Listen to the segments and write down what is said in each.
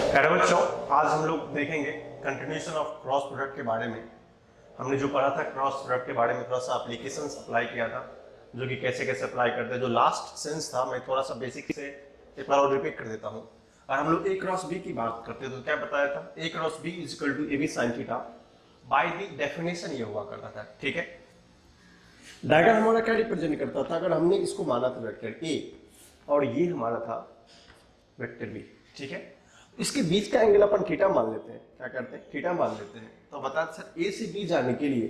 Hello बच्चों, आज हम लोग देखेंगे कंटिन्यूएशन ऑफ क्रॉस प्रोडक्ट के बारे में। हमने जो पढ़ा था क्रॉस प्रोडक्ट के बारे में, थोड़ा सा एप्लीकेशन अप्लाई किया था, जो कि कैसे कैसे अप्लाई करते हैं। जो लास्ट सेंस था, मैं थोड़ा सा बेसिक से एक बार और रिपीट कर देता हूँ। और हम लोग ए क्रॉस बी की बात करते तो क्या बताया था, A cross B is equal to A B sine theta. By the definition ये हुआ करता था, ठीक है। डायग्राम हमारा क्या रिप्रेजेंट करता था, अगर हमने इसको माना था वेक्टर ए और ये हमारा था वेक्टर बी, ठीक है। इसके बीच का एंगल अपन थीटा मान लेते हैं। क्या करते हैं, थीटा मान लेते हैं। तो बता सर, ए से बी जाने के लिए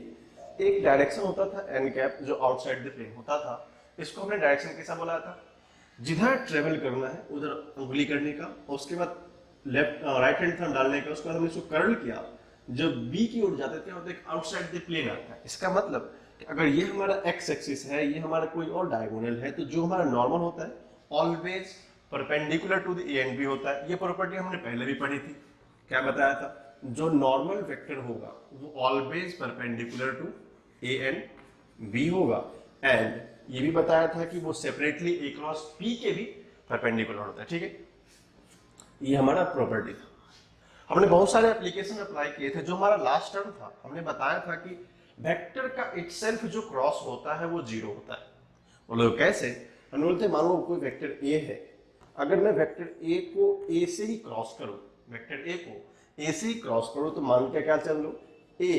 एक डायरेक्शन होता था एन कैप, जो आउटसाइड द प्लेन होता था। इसको हमने डायरेक्शन कैसा बोला था, जिधर ट्रेवल करना है उधर उंगली करने का, और उसके बाद लेफ्ट राइट हैंड थंब डालने का। उसके बाद हमने इसको कर्ल किया, जब बी की ओर जाते थे और एक आउटसाइड द प्लेन आता है। इसका मतलब कि अगर ये हमारा एक्स एक्सिस है, ये हमारा कोई और डायगोनल है, तो जो हमारा नॉर्मल होता है always perpendicular to the A and B होता है। ये प्रॉपर्टी हमने पहले भी पढ़ी थी। क्या बताया था, जो नॉर्मल वेक्टर होगा वो always perpendicular to A and B होगा। एंड ये भी बताया था कि वो सेपरेटली ए क्रॉस बी के भी परपेंडिकुलर होता है, ठीक है। ये हमारा प्रॉपर्टी था। हमने बहुत सारे एप्लीकेशन अप्लाई किए थे। जो हमारा लास्ट टर्म था, हमने बताया था कि वेक्टर का इटसेल्फ जो क्रॉस होता है वो जीरो होता है। बोलो कैसे, हम बोलते मान लो कोई वेक्टर ए है, अगर मैं वेक्टर ए को ए से ही क्रॉस करूं, वेक्टर ए को ए से ही क्रॉस करूं, तो मान के क्या चल लो, A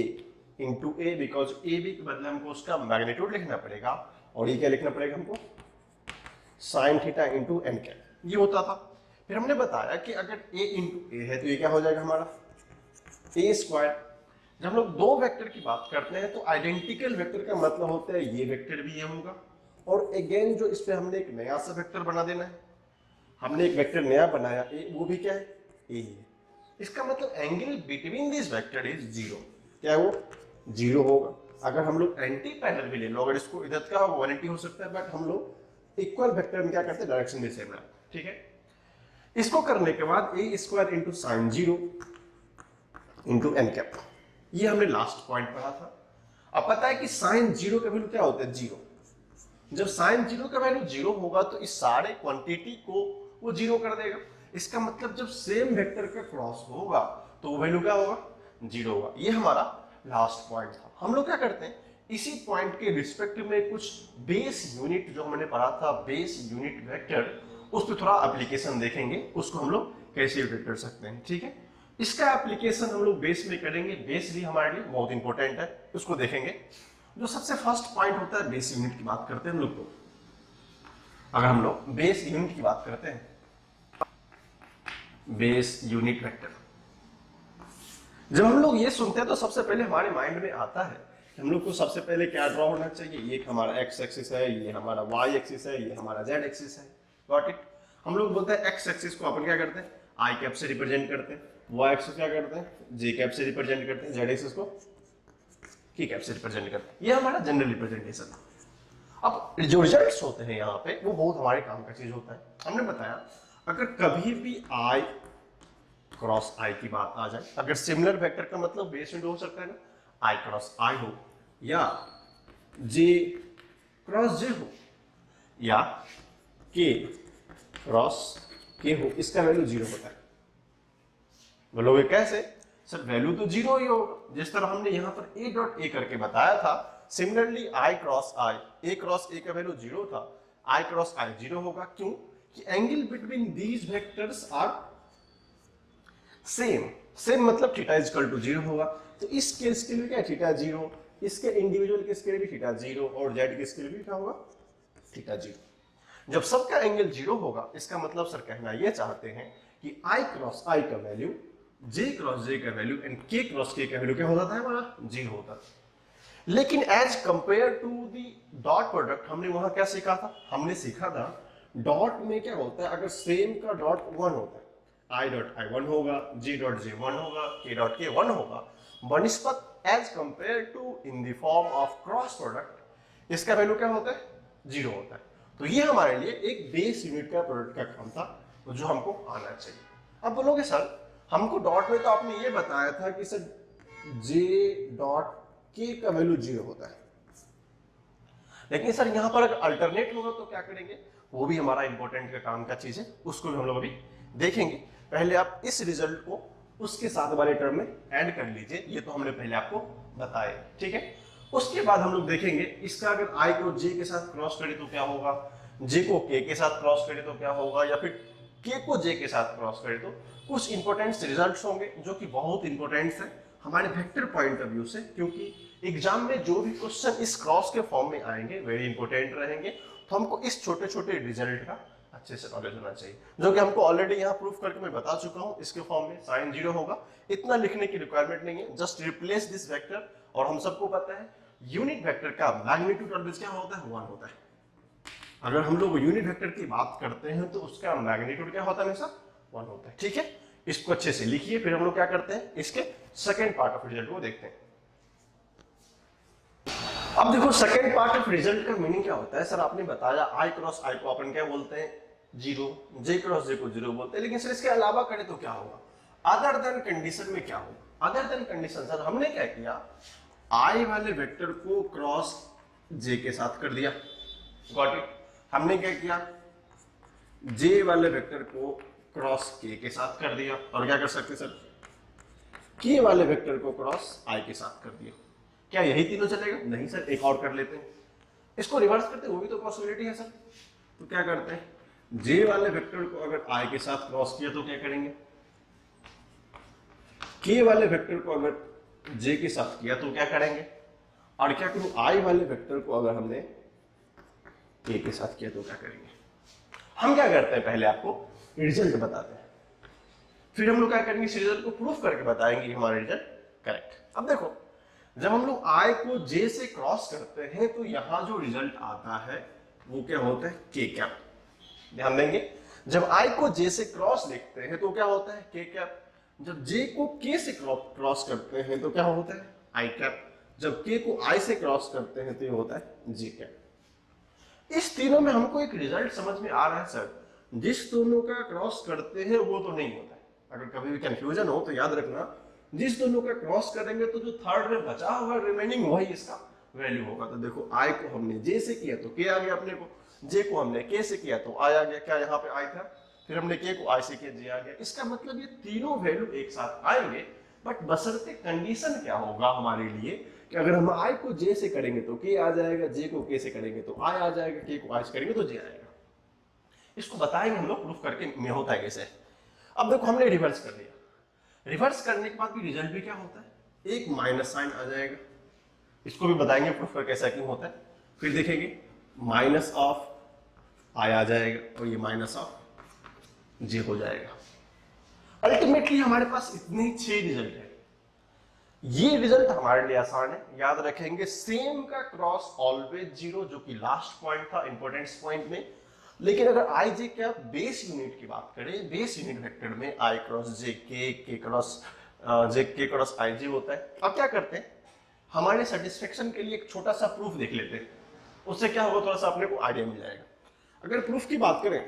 into A, because A B के बदले हमको उसका मैग्नीट्यूड लिखना पड़ेगा, और ये क्या लिखना पड़ेगा हमको, sine theta into N cap, ये होता था। फिर हमने बताया कि अगर ए इंटू ए है तो ये क्या हो जाएगा हमारा ए स्क्वायर। जब हम लोग दो वेक्टर की बात करते हैं तो आइडेंटिकल वेक्टर का मतलब होता है ये वेक्टर भी ये होगा, और अगेन जो इस पे हमने एक नया सा वेक्टर बना देना है। हमने एक वेक्टर नया बनाया ए, वो भी क्या है, ए है। इसका मतलब angle between this vector is zero. क्या है वो, जीरो होगा। अगर हम लोग एंटी पैरेलल भी ले लो, अगर इसको इधर का होगा 180 हो सकता है, बट हम लोग इक्वल वेक्टर में क्या करते हैं, डायरेक्शन भी सेम है, ठीक है। इसको करने के बाद A square into sine zero into N cap, ये हमने लास्ट पॉइंट पढ़ा था। अब पता है कि साइन जीरो का वैल्यू क्या होता है, जीरो। जब साइन जीरो का वैल्यू जीरो होगा तो इस सारे क्वांटिटी को वो जीरो कर देगा। इसका मतलब जब सेम वेक्टर का क्रॉस होगा तो वो वैल्यू क्या होगा, जीरो होगा। ये हमारा लास्ट पॉइंट था। हम लोग क्या करते हैं, इसी पॉइंट के रिस्पेक्ट में कुछ बेस यूनिट जो हमने पढ़ा था, बेस यूनिट वेक्टर, उस पर थोड़ा एप्लीकेशन देखेंगे, उसको हम लोग कैसे यूटिलाइज कर सकते हैं, ठीक है। इसका एप्लीकेशन हम लोग बेस में करेंगे। बेस भी हमारे लिए बहुत इंपॉर्टेंट है, उसको देखेंगे। जो सबसे फर्स्ट पॉइंट होता है, बेस यूनिट की बात करते हैं हम लोग। तो अगर हम लोग बेस यूनिट की बात करते हैं, बेस यूनिट वेक्टर, जब हम लोग ये सुनते हैं तो सबसे पहले हमारे माइंड में आता है कि हम लोग को सबसे पहले क्या ड्रॉ होना चाहिए। ये हमारा एक्स एक्सिस है, ये हमारा वाई एक्सिस है, ये हमारा जेड एक्सिस है। Got it. हम लोग बोलते हैं एक्स एक्सिस को अपन क्या करते हैं, आई कैप से रिप्रेजेंट करते हैं, वाई एक्सिस क्या करते हैं, जे कैप से रिप्रेजेंट करते हैं, जेड एक्सिस को की कैप से रिप्रेजेंट करते हैं। ये हमारा जनरल रिप्रेजेंटेशन। अब जो रिजल्ट्स होते हैं यहाँ पे, वो बहुत हमारे काम का चीज होता है। हमने बताया अगर कभी भी आई क्रॉस आई की बात आ जाए, अगर सिमिलर वेक्टर का मतलब बेस यूनिट हो सकता है ना, आई क्रॉस आई हो, या जे क्रॉस जे हो, या के क्रॉस के हो, इसका वैल्यू जीरो होता है। बोलोगे कैसे सर, वैल्यू तो जीरो ही होगा। जिस तरह हमने यहाँ पर ए डॉट ए करके बताया था, similarly I cross I, A cross ए का वैल्यू जीरो था, आई क्रॉस आई जीरो होगा। क्यों, कि angle between these vectors are same. Same मतलब theta is equal to zero होगा। तो इस केस के लिए क्या, थीटा जीरो, इसके इंडिविजुअल केस के लिए भी थीटा जीरो, और जेड केस के लिए भी क्या होगा, थीटा जीरो। जब सबका एंगल जीरो होगा, इसका मतलब सर कहना ये चाहते हैं कि आई क्रॉस आई का वैल्यू, जे क्रॉस जे का वैल्यू एंड के क्रॉस के का वैल्यू क्या होता था हमारा, जीरो होता था। लेकिन as compare to the dot product, हमने वहां क्या सीखा था, हमने सीखा था डॉट में क्या होता है, अगर सेम का डॉट वन होता है, आई डॉट आई वन होगा, जे डॉट जे वन होगा, के डॉट के वन होगा, बनिस्पत as compare to in the form of cross product, इसका वैल्यू क्या होता है, जीरो होता है। तो ये हमारे लिए एक बेस यूनिट का प्रोडक्ट का काम था, जो हमको आना चाहिए। अब बोलोगे सर, हमको डॉट में तो आपने ये बताया था कि सर जे डॉट के का वैल्यू जीरो होता है, लेकिन सर यहां पर अगर अल्टरनेट होगा तो क्या करेंगे, वो भी हमारा इंपॉर्टेंट का काम का चीज है, उसको भी हम लोग अभी देखेंगे। पहले आप इस रिजल्ट को उसके साथ वाले टर्म में ऐड कर लीजिए, ये तो हमने पहले आपको बताया, ठीक है। उसके बाद हम लोग देखेंगे इसका अगर i को j के साथ क्रॉस करें तो क्या होगा, j को k के साथ क्रॉस करें तो क्या होगा, या फिर k को j के साथ क्रॉस करें तो कुछ इंपॉर्टेंट रिजल्ट्स होंगे जो कि बहुत इंपॉर्टेंट है हमारे वेक्टर पॉइंट ऑफ व्यू से, क्योंकि एग्जाम में जो भी क्वेश्चन इस क्रॉस के फॉर्म में आएंगे वेरी इंपॉर्टेंट रहेंगे। तो हमको इस छोटे छोटे रिजल्ट का अच्छे से नॉलेज होना चाहिए, जो कि हमको ऑलरेडी यहाँ प्रूफ करके मैं बता चुका हूँ। इसके फॉर्म में साइन 0 होगा, इतना लिखने की रिक्वायरमेंट नहीं है, जस्ट रिप्लेस दिस वेक्टर। और हम सबको पता है यूनिट वेक्टर का मैग्नीट्यूड ऑलवेज क्या होता है, 1 होता है। अगर हम लोग यूनिट वेक्टर की बात करते हैं तो उसका मैग्नीट्यूड क्या होता है, हमेशा 1 होता है, ठीक है। इसको अच्छे से लिखिए, फिर हम लोग क्या करते हैं इसके सेकेंड पार्ट ऑफ रिजल्ट को देखते हैं। अब देखो सेकेंड पार्ट ऑफ रिजल्ट का मीनिंग क्या होता है। सर आपने बताया i क्रॉस i को अपन क्या बोलते हैं 0, j क्रॉस j को 0 बोलते हैं, लेकिन सर इसके अलावा करें तो क्या होगा, अदर देन कंडीशन में क्या होगा। अदर देन कंडीशन सर हमने क्या किया, i वाले वेक्टर को क्रॉस j के साथ कर दिया, गॉट इट। हमने क्या किया, j वाले वेक्टर को क्रॉस k के साथ कर दिया, और क्या कर सकते सर, k वाले वेक्टर को क्रॉस i के साथ कर दिया। क्या यही तीनों चलेगा, नहीं सर, एक और कर लेते हैं, इसको रिवर्स करते हैं, वो भी तो पॉसिबिलिटी है सर। तो क्या करते हैं, j वाले वेक्टर को अगर i के साथ क्रॉस किया तो क्या करेंगे, k वाले वेक्टर को अगर j के साथ किया तो क्या करेंगे, और क्या करूं i वाले वेक्टर को अगर हमने k के साथ किया तो क्या करेंगे। हम क्या करते हैं, पहले आपको रिजल्ट बताते हैं, फिर हम लोग क्या करेंगे, इस रिजल्ट को प्रूफ करके बताएंगे हमारा रिजल्ट करेक्ट। अब देखो जब हम लोग i को j से क्रॉस करते हैं तो यहां जो रिजल्ट आता है वो क्या होता है, k कैप। ध्यान देंगे, जब i को j से क्रॉस लिखते हैं तो क्या होता है, k कैप। जब j को k से क्रॉस करते हैं तो क्या होता है, i कैप। जब k को i से क्रॉस करते हैं तो ये होता है j कैप। इस तीनों में हमको एक रिजल्ट समझ में आ रहा है सर, जिस दोनों का क्रॉस करते हैं वो तो नहीं होता है। अगर कभी भी कंफ्यूजन हो तो याद रखना, जिस दोनों का क्रॉस करेंगे तो जो थर्ड में बचा हुआ रिमेनिंग वही इसका वैल्यू होगा। तो देखो i को हमने j से किया तो k आ गया अपने को, j को हमने k से किया तो i आ गया, क्या यहाँ पे i था, फिर हमने k को i से किया j आ गया। इसका मतलब ये तीनों वैल्यू एक साथ आएंगे, बट बशर्ते कंडीशन क्या होगा हमारे लिए कि अगर हम i को j से करेंगे तो k आ जाएगा, j को k से करेंगे तो i आ जाएगा, k को i से करेंगे तो j आएगा। इसको बताएंगे हम लोग प्रूफ करके में होता है कैसे। अब देखो हमने रिवर्स कर दिया, रिवर्स करने के बाद भी रिजल्ट भी क्या होता है, एक माइनस साइन आ जाएगा। इसको भी बताएंगे प्रूफ करके ऐसा क्यों होता है। फिर देखेंगे माइनस ऑफ i आ जाएगा और ये माइनस ऑफ j हो जाएगा। अल्टीमेटली हमारे पास इतने 6 रिजल्ट है। ये रिजल्ट हमारे लिए आसान है, याद रखेंगे सेम का क्रॉस ऑलवेज 0, जो कि लास्ट पॉइंट था इंपॉर्टेंस पॉइंट में। लेकिन अगर i j क्या बेस यूनिट की बात करें, बेस यूनिट वेक्टर में i cross j k cross i j होता है। अब क्या करते हैं, हमारे सेटिस्फेक्शन के लिए एक छोटा सा प्रूफ देख लेते हैं, उससे क्या होगा, थोड़ा सा अपने को आइडिया मिल जाएगा। अगर प्रूफ की बात करें,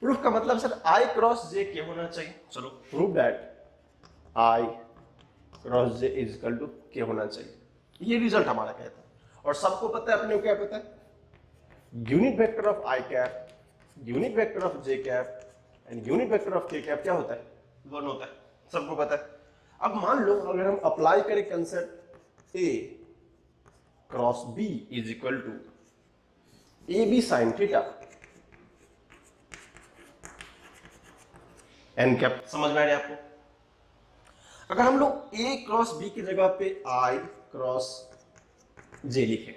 प्रूफ का मतलब sir i cross j k होना चाहिए। चलो proof that i cross j is equal to k होना चाहिए, ये रिजल्ट हमारा कहता है। और सबको पता है, अपने को क्या पता है, unit vector of i cap, unit vector of j cap and unit vector of k cap क्या होता है, 1 होता है, सबको पता है। अब मान लो अगर हम अप्लाई करें concept a cross b is equal to ab sine theta N cap, समझ में आ रहा है आपको। अगर हम लोग a क्रॉस b की जगह पे i क्रॉस j लिखें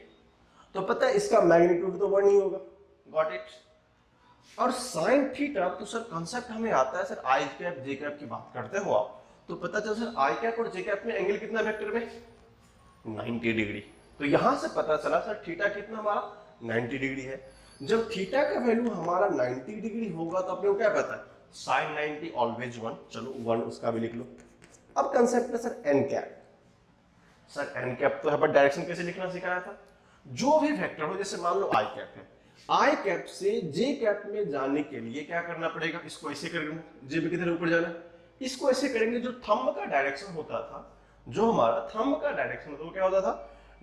तो पता है इसका मैग्नीट्यूड तो 1 ही होगा, गॉट इट। और साइन थीटा तो सर कॉन्सेप्ट हमें आता है सर, आई कैप जे कैप की बात करते हो आप तो पता चला सर आई कैप और जे कैप में एंगल कितना वेक्टर में 90 डिग्री। तो यहां से पता चला सर थीटा कितना हमारा 90 डिग्री है। जब थीटा का वैल्यू हमारा 90 डिग्री होगा तो अपने को क्या पता है, साइन 90 ऑलवेज 1, चलो 1 उसका भी लिख लो। अब कंसेप्ट है sir N cap. Sir N cap तो यहाँ पर डायरेक्शन कैसे लिखना सिखाया था, जो भी वेक्टर हो, जैसे मान लो आई कैप है, आई कैप से जे कैप में जाने के लिए क्या करना पड़ेगा, इसको ऐसे करेंगे, जे भी किधर ऊपर जाना, इसको ऐसे करेंगे। जो थंब का डायरेक्शन होता था, जो हमारा थंब का डायरेक्शन होता था वो क्या होता था,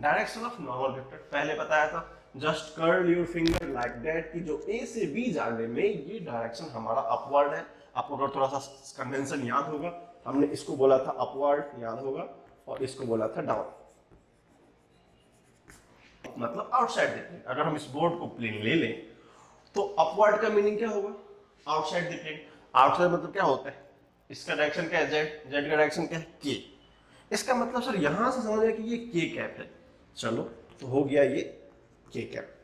डायरेक्शन ऑफ नॉर्मल वेक्टर, पहले बताया था। Just curl your finger like that कि जो ए से बी जाने में ये डायरेक्शन हमारा अपवर्ड है। आपको अगर थोड़ा सा कन्वेंशन याद होगा, हमने इसको बोला था अपवर्ड, याद होगा, और इसको बोला था डाउन, मतलब आउटसाइड द प्लेन। अगर हम इस बोर्ड को प्लेन ले लें तो अपवर्ड का मीनिंग क्या होगा, आउटसाइड द प्लेन। आउटसाइड मतलब क्या होता है, इसका डायरेक्शन क्या है, जेड, जेड का डायरेक्शन क्या है, के। इसका मतलब सर यहां से समझ कि ये के कैप है। चलो तो हो गया ये के कैप।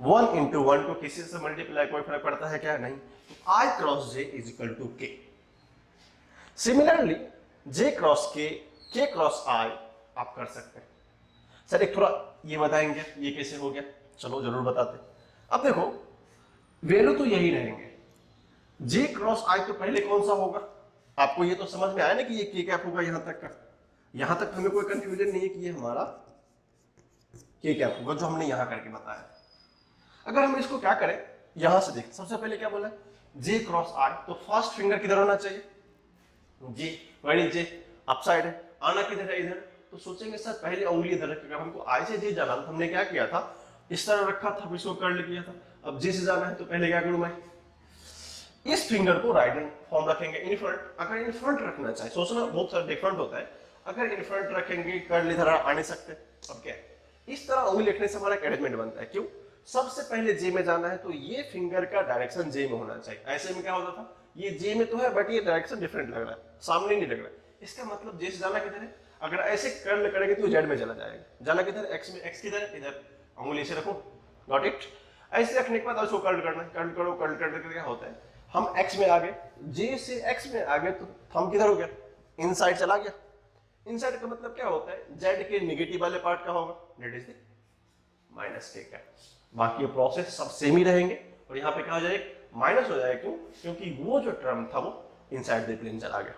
1 into 1 को किसी से मल्टीप्लाई कोई फर्क पड़ता है क्या, नहीं। तो I cross J is equal to K. Similarly J cross K cross I आप कर सकते हैं। सर एक थोड़ा ये बताएंगे ये कैसे हो गया, चलो जरूर बताते। अब देखो वैल्यू तो यही रहेंगे, जे क्रॉस आई तो पहले कौन सा होगा, आपको ये तो समझ में आया ना कि ये के कैप होगा यहां तक का। यहां तक हमें कोई कंफ्यूजन नहीं है कि ये हमारा के कैप होगा जो हमने यहां करके बताया। अगर हम इसको क्या करें, यहां से देखें, सबसे पहले क्या बोला, जे क्रॉस आई, तो फर्स्ट फिंगर किधर होना चाहिए, जे, वही जे अप साइड है, आना किधर है, इधर। तो सोचेंगे सर पहले उंगली इधर रखेगा, हमको आई से जे जाना, तो हमने क्या किया था, इस तरह रखा था, इसको कर्ल किया था। अब जे से जाना है तो पहले क्या करूं मैं, इस फिंगर को राइट हैंड फॉर्म रखेंगे इन फ्रंट। अगर इन फ्रंट रखना चाहे, सोचना बहुत सारा डिफरेंट होता है, अगर इन फ्रंट रखेंगे कर्ल इधर आ नहीं सकते। अब क्या, इस तरह उंगली रखने से हमारा अरेंजमेंट बनता है। क्यों, सबसे पहले जे में जाना है तो ये फिंगर का डायरेक्शन जे में होना चाहिए। ऐसे में क्या होता था, ये जे में तो है बट ये डायरेक्शन डिफरेंट लग रहा है, सामने नहीं लग रहा है। इसका मतलब जे से जाना किधर है, अगर ऐसे कर्ल करेंगे तो जेड में चला जाएगा। जाना किधर, एक्स में, एक्स किधर है, इधर। उंगली से रखो, गॉट इट। ऐसे रखने के बाद उसको कर्ल करना है, कर्ल करो, कर्ल करके क्या होता है, हम एक्स में आ गए, जे से एक्स में आ गए तो थंब किधर हो गया, इनसाइड चला गया। इनसाइड का मतलब क्या होता है, जेड के नेगेटिव वाले पार्ट का होगा, दैट इज द माइनस के का। बाकी ये प्रोसेस सब सेम ही रहेंगे और यहाँ पे क्या हो जाएगा, माइनस हो जाएगा। क्यों, क्योंकि वो जो टर्म था वो इनसाइड द प्लेन चला गया।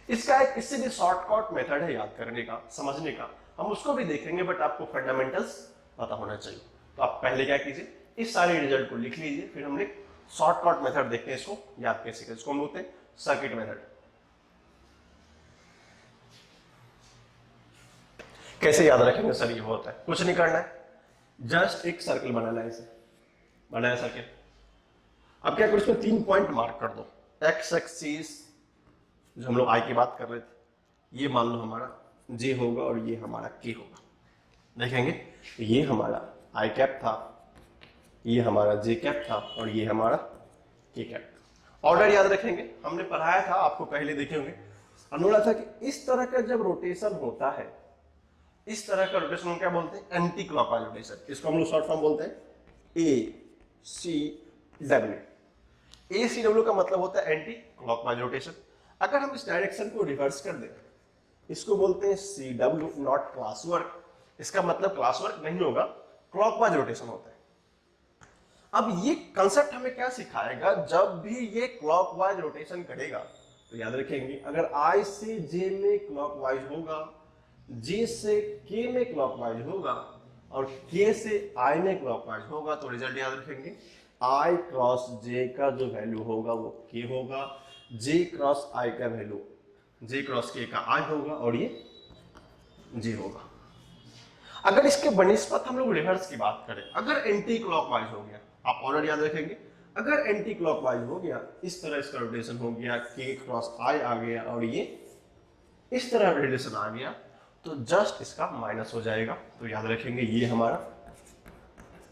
इसका एक इससे भी शॉर्टकट मेथड है याद करने का, समझने का, हम उसको भी देखेंगे, बट आपको फंडामेंटल्स पता होना चाहिए। तो आप पहले क्या कीजिए, इस सारे रिजल्ट को लिख लीजिए, फिर हमने शॉर्टकट मेथड देखते हैं, इसको याद कैसे करें। इसको हम बोलते हैं सर्किट मेथड। कैसे याद रखेंगे सर, ये होता है, कुछ नहीं करना है, जस्ट एक सर्कल बनाना है। इसे बनाया सर्कल, अब क्या करो, इसमें 3 पॉइंट मार्क कर दो। एक्स एक्सिस जो हम लोग आई की बात कर रहे थे, ये मान लो हमारा जे होगा और ये हमारा के होगा। देखेंगे ये हमारा आई कैप था, ये हमारा जे कैप था और ये हमारा के कैप। ऑर्डर याद रखेंगे, हमने पढ़ाया था, आपको पहले देखे होंगे, अनुरा था कि इस तरह का जब रोटेशन होता है, इस तरह का रोटेशन क्या बोलते हैं, एंटी क्लॉकवाइज रोटेशन। इसको हम लोग शॉर्ट फॉर्म बोलते हैं ए सी डब्ल्यू। ए सी डब्ल्यू का मतलब होता है एंटी क्लॉकवाइज रोटेशन। अगर हम इस डायरेक्शन को रिवर्स कर दें, इसको बोलते हैं C W, not clock work. इसका मतलब क्लॉक वर्क नहीं होगा, क्लॉकवाइज रोटेशन होता है। अब ये कंसेप्ट हमें क्या सिखाएगा, जब भी ये क्लॉकवाइज रोटेशन करेगा तो याद रखेंगे, अगर आई से जे में क्लॉकवाइज होगा, जे से के में क्लॉकवाइज होगा और के से आई में क्लॉकवाइज होगा, तो रिजल्ट याद रखेंगे, आई क्रॉस जे का जो वैल्यू होगा वो के होगा, जे क्रॉस आई का वैल्यू जे क्रॉस के का आई होगा और ये जे होगा। अगर इसके बनिस्पत हम लोग रिवर्स की बात करें, अगर एंटी क्लॉकवाइज हो गया, आप ऑर्डर याद रखेंगे, अगर एंटी क्लॉकवाइज हो गया, इस तरह इसका रोटेशन हो गया, के क्रॉस आई आ गया और ये इस तरह रिलेशन आ गया, तो जस्ट इसका माइनस हो जाएगा। तो याद रखेंगे ये हमारा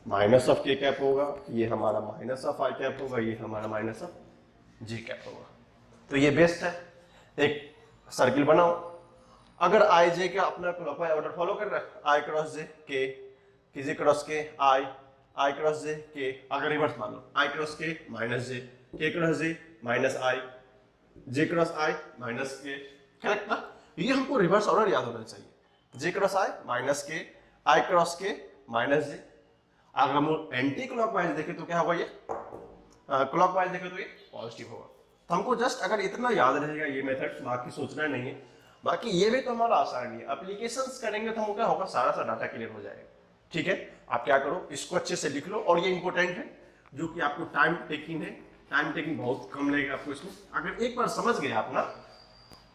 माइनस ऑफ के कैप होगा, ये हमारा माइनस ऑफ आई कैप होगा, ये हमारा माइनस ऑफ जे कैप होगा। तो ये बेस्ट है। एक सर्किल बनाओ, अगर आई जे का अपना क्लॉकवाइज ऑर्डर फॉलो कर रहा है, आई क्रॉस जे के, जे क्रॉस के आई क्रॉस जे के, अगर रिवर्स मान लो, आई क्रॉस के माइनस जे, के क्रॉस जे माइनस आई, जे क्रॉस आई माइनस के, करेक्ट ना। ये हमको रिवर्स ऑर्डर याद होना चाहिए, जे क्रॉस आई माइनस के, आई क्रॉस के माइनस जे। अगर हम एंटी क्लॉकवाइज देखें तो क्या होगा, ये क्लॉकवाइज देखें तो ये पॉजिटिव होगा। तो हमको जस्ट अगर इतना याद रहेगा ये मेथड, बाकी सोचना नहीं है। बाकी ये भी तो हमारा आसान है, एप्लीकेशंस करेंगे तो हमको क्या होगा, सारा सा डाटा क्लियर हो जाएगा। ठीक है, आप क्या करो, इसको अच्छे से लिख लो, और ये इंपॉर्टेंट है, जो कि आपको टाइम टेकिंग है, टाइम टेकिंग बहुत कम लगेगा आपको इसमें। अगर एक बार समझ गए आप ना,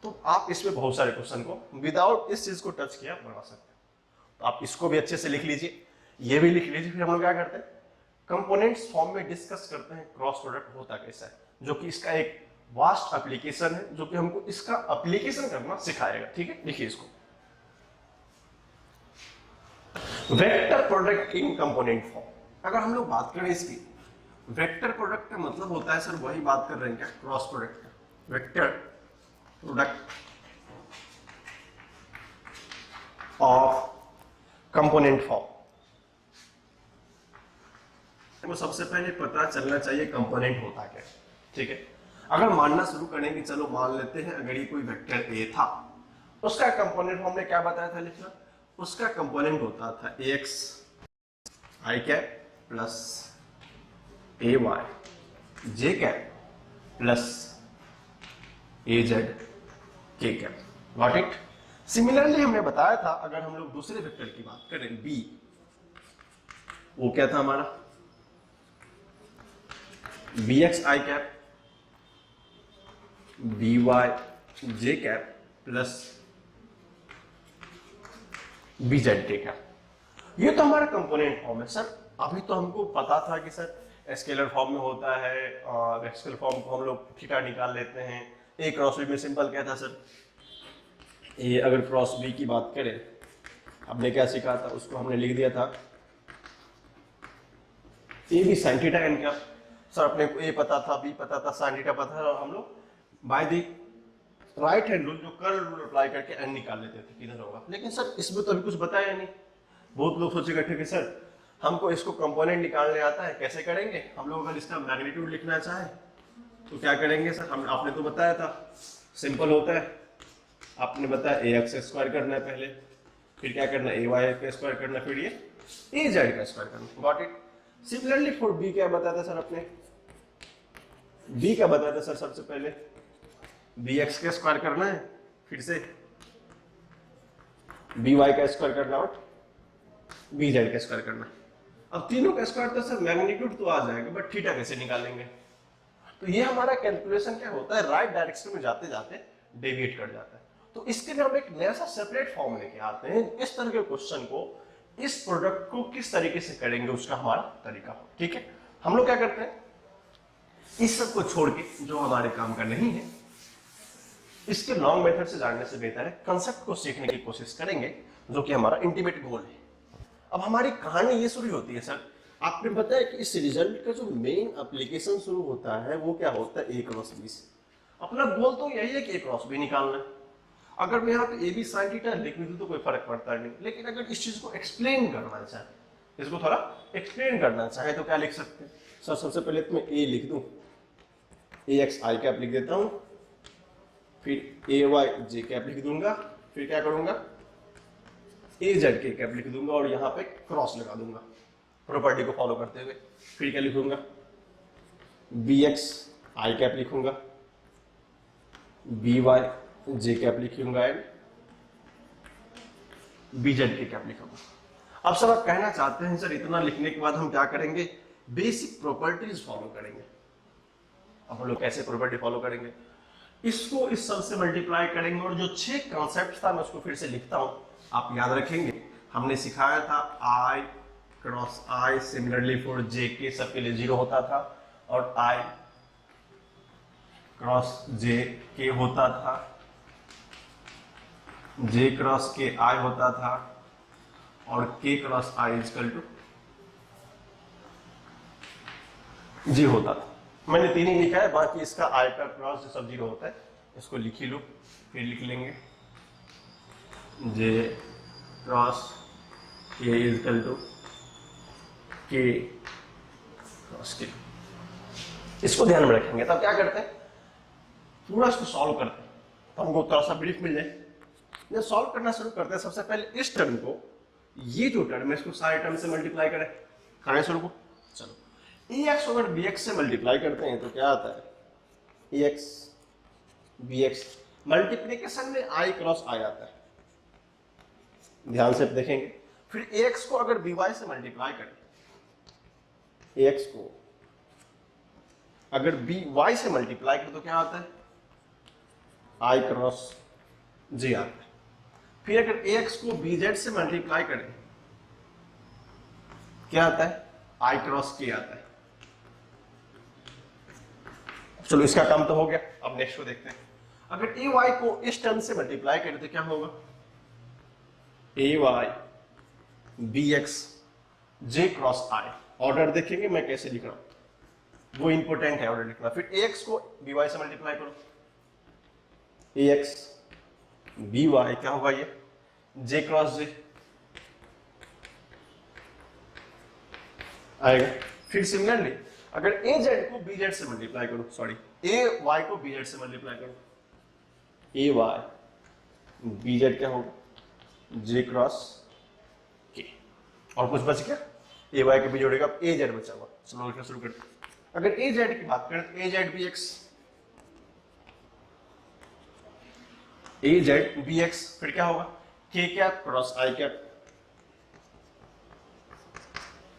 तो आप इसमें बहुत सारे क्वेश्चन को विदाउट इस चीज को टच किया बना सकते हैं। तो आप इसको भी अच्छे से लिख लीजिए। ये भी लिख लीजिए। फिर हम लोग क्या करते हैं, कंपोनेंट्स फॉर्म में डिस्कस करते हैं क्रॉस प्रोडक्ट होता कैसा है, जो कि इसका एक वास्ट एप्लीकेशन है, जो कि हमको इसका एप्लीकेशन करना सिखाएगा। ठीक है, लिखिए इसको, vector product in component form. अगर हम लोग बात करें इसकी, वेक्टर प्रोडक्ट का मतलब होता है सर, वही बात कर रहे हैं क्या, क्रॉस प्रोडक्ट का। Vector product of component form को सबसे पहले पता चलना चाहिए कंपोनेंट होता क्या। ठीक है, अगर मानना शुरू करें कि चलो मान लेते हैं अगर ये कोई वेक्टर ए था, उसका कंपोनेंट हमने क्या बताया था लिखना, उसका कंपोनेंट होता था ax i cap plus ay j cap plus az k cap. Got it. Similarly हमने बताया था अगर हम लोग दूसरे वेक्टर की बात करें b, वो क्या था हमारा bx i cap by j cap plus bz cap. ये तो हमारा कंपोनेंट फॉर्म है सर। अभी तो हमको पता था कि सर स्केलर फॉर्म में होता है, वेक्टर फॉर्म को हम लोग थीटा निकाल लेते हैं। ए क्रॉस बी में सिंपल क्या था सर, ए अगर क्रॉस बी की बात करें, हमने क्या सीखा था, उसको हमने लिख दिया था A B sine theta N क्या। सर अपने को ए पता था, बी पता था, साइन थीटा पता था, और हम लोग by the right hand rule जो कर्ल रूल अप्लाई करके एन निकाल लेते थे किधर होगा। लेकिन सर इसमें तो अभी कुछ बताया नहीं। बहुत लोग सोचेगा ठीक है सर हमको इसको कंपोनेंट निकालने आता है, कैसे करेंगे। हम लोग अगर इसका मैग्नीट्यूड लिखना चाहे तो क्या करेंगे सर, हम आपने तो बताया था सिंपल होता है। आपने बताया ए एक्स स्क्वायर करना है पहले, फिर क्या करना है ए वाई का स्क्वायर करना, फिर ये ए जेड का स्क्वायर करना। Got it. Similarly for B क्या बताया था सर आपने, बी का बताया था सर सबसे पहले बी एक्स का स्क्वायर करना है, फिर से बी वाई का स्क्वायर करना और बी जेड का स्क्वायर करना। अब तीनों का स्क्वायर तो सर मैग्नीट्यूड तो आ जाएगा, बट थीटा कैसे निकालेंगे। तो ये हमारा कैलकुलेशन क्या होता है, राइट डायरेक्शन में जाते जाते डेविएट कर जाता है। तो इसके लिए हम एक नया सा सेपरेट फॉर्म लेके आते हैं। इस तरह के क्वेश्चन को, इस प्रोडक्ट को किस तरीके से करेंगे उसका हमारा तरीका हो। ठीक है, हम लोग क्या करते हैं, इस सब को छोड़ के जो हमारे काम का नहीं है, इसके लॉन्ग मेथड से जानने से बेहतर है कंसेप्ट को सीखने की कोशिश करेंगे, जो कि हमारा इंटीमेट गोल है। अब हमारी कहानी ये शुरू होती है सर, आपने बताया कि इस रिजल्ट का जो मेन एप्लीकेशन शुरू होता है वो क्या होता है, ए क्रॉस बी से। अपना गोल तो यही है कि ए क्रॉस बी निकालना है। अगर मैं यहाँ पे ए बी साइन थीटा लिख भी दूं तो कोई फर्क पड़ता नहीं, लेकिन अगर इस चीज को एक्सप्लेन करना चाहे, इसको थोड़ा एक्सप्लेन करना चाहे तो क्या लिख सकते हैं सर। सबसे पहले तो मैं ए लिख दूं, ए एक्स आई कैप लिख देता हूं, फिर ए वाई जे कैप लिख दूंगा, फिर क्या करूंगा ए जेड के कैप लिख दूंगा और यहाँ पे क्रॉस लगा दूंगा प्रॉपर्टी को फॉलो करते हुए। फिर क्या लिखूंगा बी एक्स आई कैप लिखूंगा, बी वाई जे कैप लिखूंगा एंड बी जेड के कैप लिखूंगा। अब सर आप कहना चाहते हैं सर इतना लिखने के बाद हम क्या करेंगे, बेसिक प्रॉपर्टीज फॉलो करेंगे। अब हम लोग कैसे प्रॉपर्टी फॉलो करेंगे, इसको इस सब से मल्टीप्लाई करेंगे और जो 6 कॉन्सेप्ट था मैं उसको फिर से लिखता हूं, आप याद रखेंगे। हमने सिखाया था आई क्रॉस आई, सिमिलरली फॉर जे के सबके लिए 0 होता था, और आई क्रॉस जे के होता था, जे क्रॉस के आई होता था, और के क्रॉस आई इजकल टू जी होता था। मैंने 3 ही लिखा है, बाकी इसका आई का क्रॉस जो सब 0 होता है इसको लिख ही लो, फिर लिख लेंगे जे क्रॉस के इजकल टू के क्रॉस के। इसको ध्यान में रखेंगे। तब क्या करते हैं, पूरा इसको सॉल्व करते हैं तो हमको थोड़ा सा ब्रीफ मिल जाए। जब सॉल्व करना शुरू करते हैं, सबसे पहले इस टर्म को, ये जो टर्म है इसको सारे टर्म से मल्टीप्लाई करें शुरू को। चलो ए एक्स अगर बी एक्स से मल्टीप्लाई करते हैं तो क्या आता है, A X B x multiplication में आई क्रॉस आई आता है, ध्यान से देखेंगे। फिर ए एक्स को अगर बी वाई से मल्टीप्लाई करें, ए एक्स को अगर बी वाई से मल्टीप्लाई करें तो क्या आता है, आई क्रॉस जे आता है। फिर अगर ए एक्स को बी जेड से मल्टीप्लाई करें क्या आता है, आई क्रॉस के आता है। चलो इसका काम तो हो गया, अब नेक्स्ट को देखते हैं। अगर ए वाई को इस टर्म से मल्टीप्लाई करें तो क्या होगा, ए वाई बी एक्स जे क्रॉस आई। ऑर्डर देखेंगे मैं कैसे लिख रहा हूं, वो इंपॉर्टेंट है ऑर्डर लिखना। फिर ए एक्स को बी वाई से मल्टीप्लाई करो, ए एक्स बी वाई क्या होगा, ये जे क्रॉस जे आएगा। फिर सिमिलरली अगर ए जेड को बी जेड से मल्टीप्लाई करो, सॉरी ए वाई को बी जेड से मल्टीप्लाई करो, ए वाई बी जेड क्या होगा, जे क्रॉस के। और कुछ बच गया, ए वाई के बी जोड़ेगा, ए जेड बचा हुआ। चलो लिखना शुरू करते हैं। अगर ए जेड की बात करें तो ए जेड बी एक्स, ए जेड बी एक्स फिर क्या होगा, के कैप क्रॉस आई कैप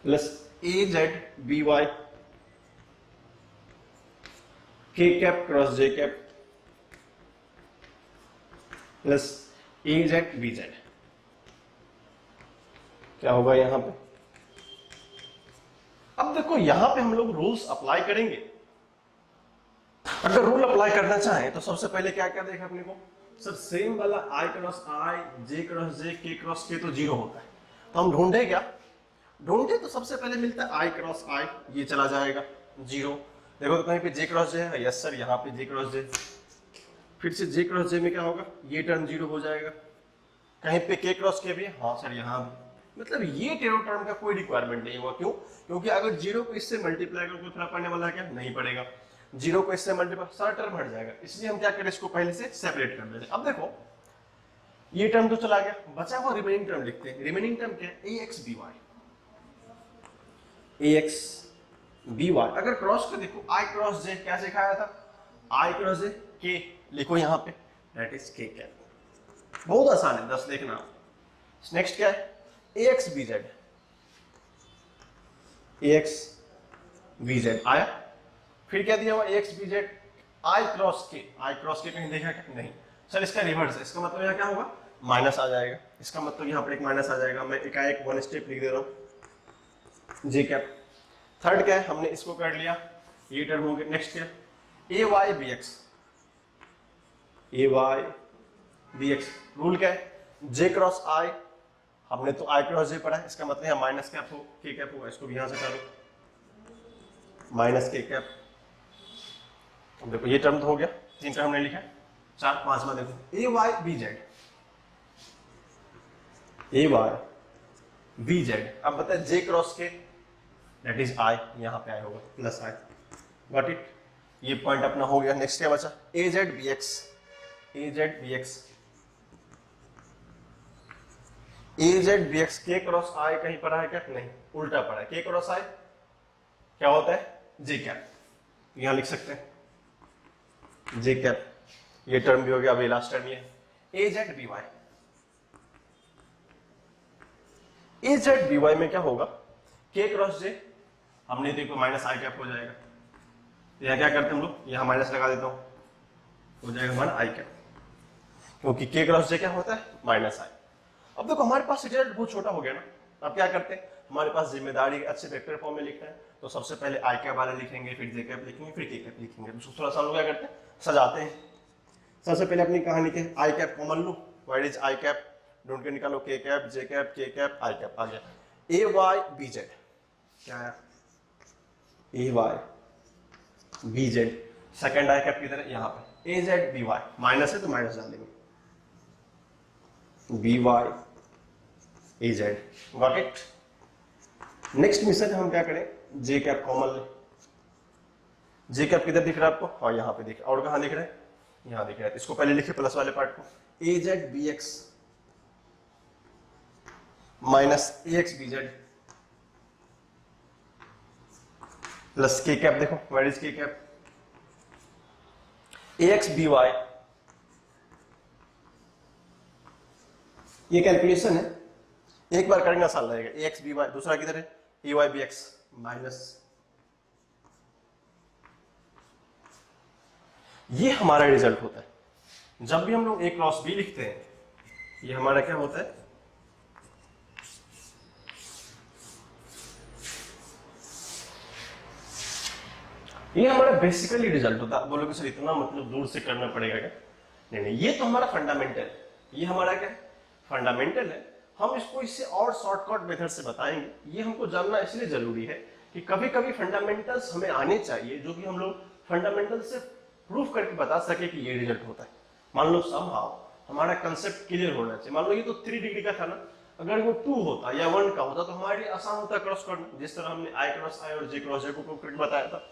प्लस ए जेड बी वाई के कैप क्रॉस जे कैप प्लस ए जेड बी जेड। क्या होगा यहां पे, अब देखो यहां पे हम लोग रूल्स अप्लाई करेंगे। अगर रूल अप्लाई करना चाहें तो सबसे पहले क्या क्या देखा अपने को, सर सेम वाला आई क्रॉस आई जे क्रॉस जे के क्रॉस के तो जीरो होता है, तो हम ढूंढे क्या, ढूंढे तो सबसे पहले मिलता है आई क्रॉस आई, ये चला जाएगा जीरो। देखो तो कहीं पे जे क्रॉस जे है, यस सर यहाँ पे जे क्रॉस जे, फिर से जे क्रॉस जे में क्या होगा, ये टर्म जीरो हो जाएगा। कहीं पे के क्रॉस के भी, हाँ सर यहाँ भी, मतलब ये टेरो टर्म का कोई रिक्वायरमेंट नहीं होगा। क्यों, क्योंकि अगर जीरो को इससे मल्टीप्लाई करो तो पड़ने वाला है क्या, नहीं पड़ेगा। जीरो को इससे मल्टीप्लाई सारा टर्म हट जाएगा, इसलिए हम क्या करें, इसको पहले से सेपरेट कर देते। अब देखो ये टर्म तो चला गया, बचा हुआ रिमेनिंग टर्म लिखते हैं। रिमेनिंग टर्म क्या है, A X B Y, A X B Y. अगर क्रॉस को देखो, आई क्रॉस जे क्या सिखाया था, आई क्रॉस जे के लिखो यहाँ पे, दैट इज के कैप। बहुत आसान है, 10 देखना। नेक्स्ट क्या है, A X B Z, A X B Z आया। फिर क्या दिया हुआ, A X B Z I cross K, I cross के कहीं देखा क्या, नहीं सर इसका रिवर्स है, इसका मतलब यहाँ क्या होगा, माइनस आ जाएगा। इसका मतलब यहाँ पर एक माइनस आ जाएगा। मैं एक वन स्टेप लिख दे रहा हूँ, जे कैप। थर्ड क्या है, हमने इसको कर लिया, ये टर्म हो गया। नेक्स्ट क्या, ए वाई बी एक्स, ए वाई बी एक्स। रूल क्या है, जे क्रॉस आई, हमने तो आई क्रॉस जे पढ़ा है, इसका मतलब यहाँ माइनस कैप हो, के कैप होगा। इसको भी यहाँ से करो, माइनस के कैप। अब देखो ये टर्म तो हो गया, 3 टर्म हमने लिखा है। 4 5वां देखो, ए वाई बी जेड, ए वाई बी जेड। अब बताए जे क्रॉस के, दैट इज आई, यहां पे आई होगा प्लस आई, गॉट इट। ये पॉइंट अपना हो गया। नेक्स्ट क्या बचा, ए जेड बी एक्स, ए जेड बी एक्स, ए जेड बी एक्स। के क्रॉस आई कहीं पढ़ा है क्या, नहीं, उल्टा पढ़ा है। के क्रॉस आई क्या होता है, जे कैप, यहां लिख सकते हैं जे कैप। ये टर्म भी हो गया। अभी लास्ट टर्म ये A Z B Y, A Z B Y में क्या होगा, के क्रॉस जे, हमने देखो माइनस आई कैप हो जाएगा। तो यहाँ क्या करते हैं हम लोग, यहाँ माइनस लगा देता हूँ, हो जाएगा हमारा आई कैप, क्योंकि के क्रॉस जे क्या होता है, माइनस आई। अब देखो हमारे पास रिजल्ट बहुत छोटा हो गया ना, अब क्या करते हैं, हमारे पास जिम्मेदारी अच्छे वेक्टर फॉर्म में लिखना है, तो सबसे पहले आई कैप वाला लिखेंगे, फिर जे कैप लिखेंगे, फिर के कैप लिखेंगे। तो थोड़ा सा हम लोग क्या करते हैं, सजाते हैं। सबसे पहले अपनी कहानी के आई कैप कॉमन लो, व्हाट इज आई कैप, ढूंढ के निकालो, K cap J cap K cap I cap, आ गया। ए वाई बी जेड क्या है, A Y B Z. Second I cap किधर है, यहाँ पे, A Z B Y, minus है तो माइनस डाल देंगे, B Y A Z, got it. Next mission हम क्या करें, जे कैप कॉमन ले। जे कैप किधर दिख रहा है आपको, हाँ यहाँ पे दिख रहा है। और कहाँ दिख रहा है, यहाँ दिख रहा है। इसको पहले लिखे प्लस वाले पार्ट को, ए जेड बी एक्स माइनस ए एक्स बी जेड प्लस के कैप। देखो व्हाट इज के cap, A X B Y. ये कैलकुलेशन है, एक बार करेंगे आसान रहेगा। ए एक्स बी वाई, दूसरा किधर है, A Y B x minus, ये हमारा रिजल्ट होता है। जब भी हम लोग ए क्रॉस बी लिखते हैं, ये हमारा क्या होता है, ये हमारा बेसिकली रिजल्ट होता है। बोलोगे सर इतना मतलब दूर से करना पड़ेगा क्या? नहीं नहीं, ये तो हमारा फंडामेंटल है। ये हमारा क्या है? फंडामेंटल है। हम इसको इससे और शॉर्टकट मेथड से बताएंगे। ये हमको जानना इसलिए जरूरी है कि कभी कभी फंडामेंटल्स हमें आने चाहिए, जो कि हम लोग फंडामेंटल से प्रूफ करके बता सके कि ये रिजल्ट होता है। मान लो समहाउ हमारा कंसेप्ट क्लियर होना चाहिए। मान लो ये तो 3 डिग्री का था ना, अगर वो 2 होता या 1 का होता तो हमारे लिए आसान होता क्रॉस करना, जिस तरह हमने आई क्रॉस आई और जे क्रॉस जे को प्रूफ करके बताया था।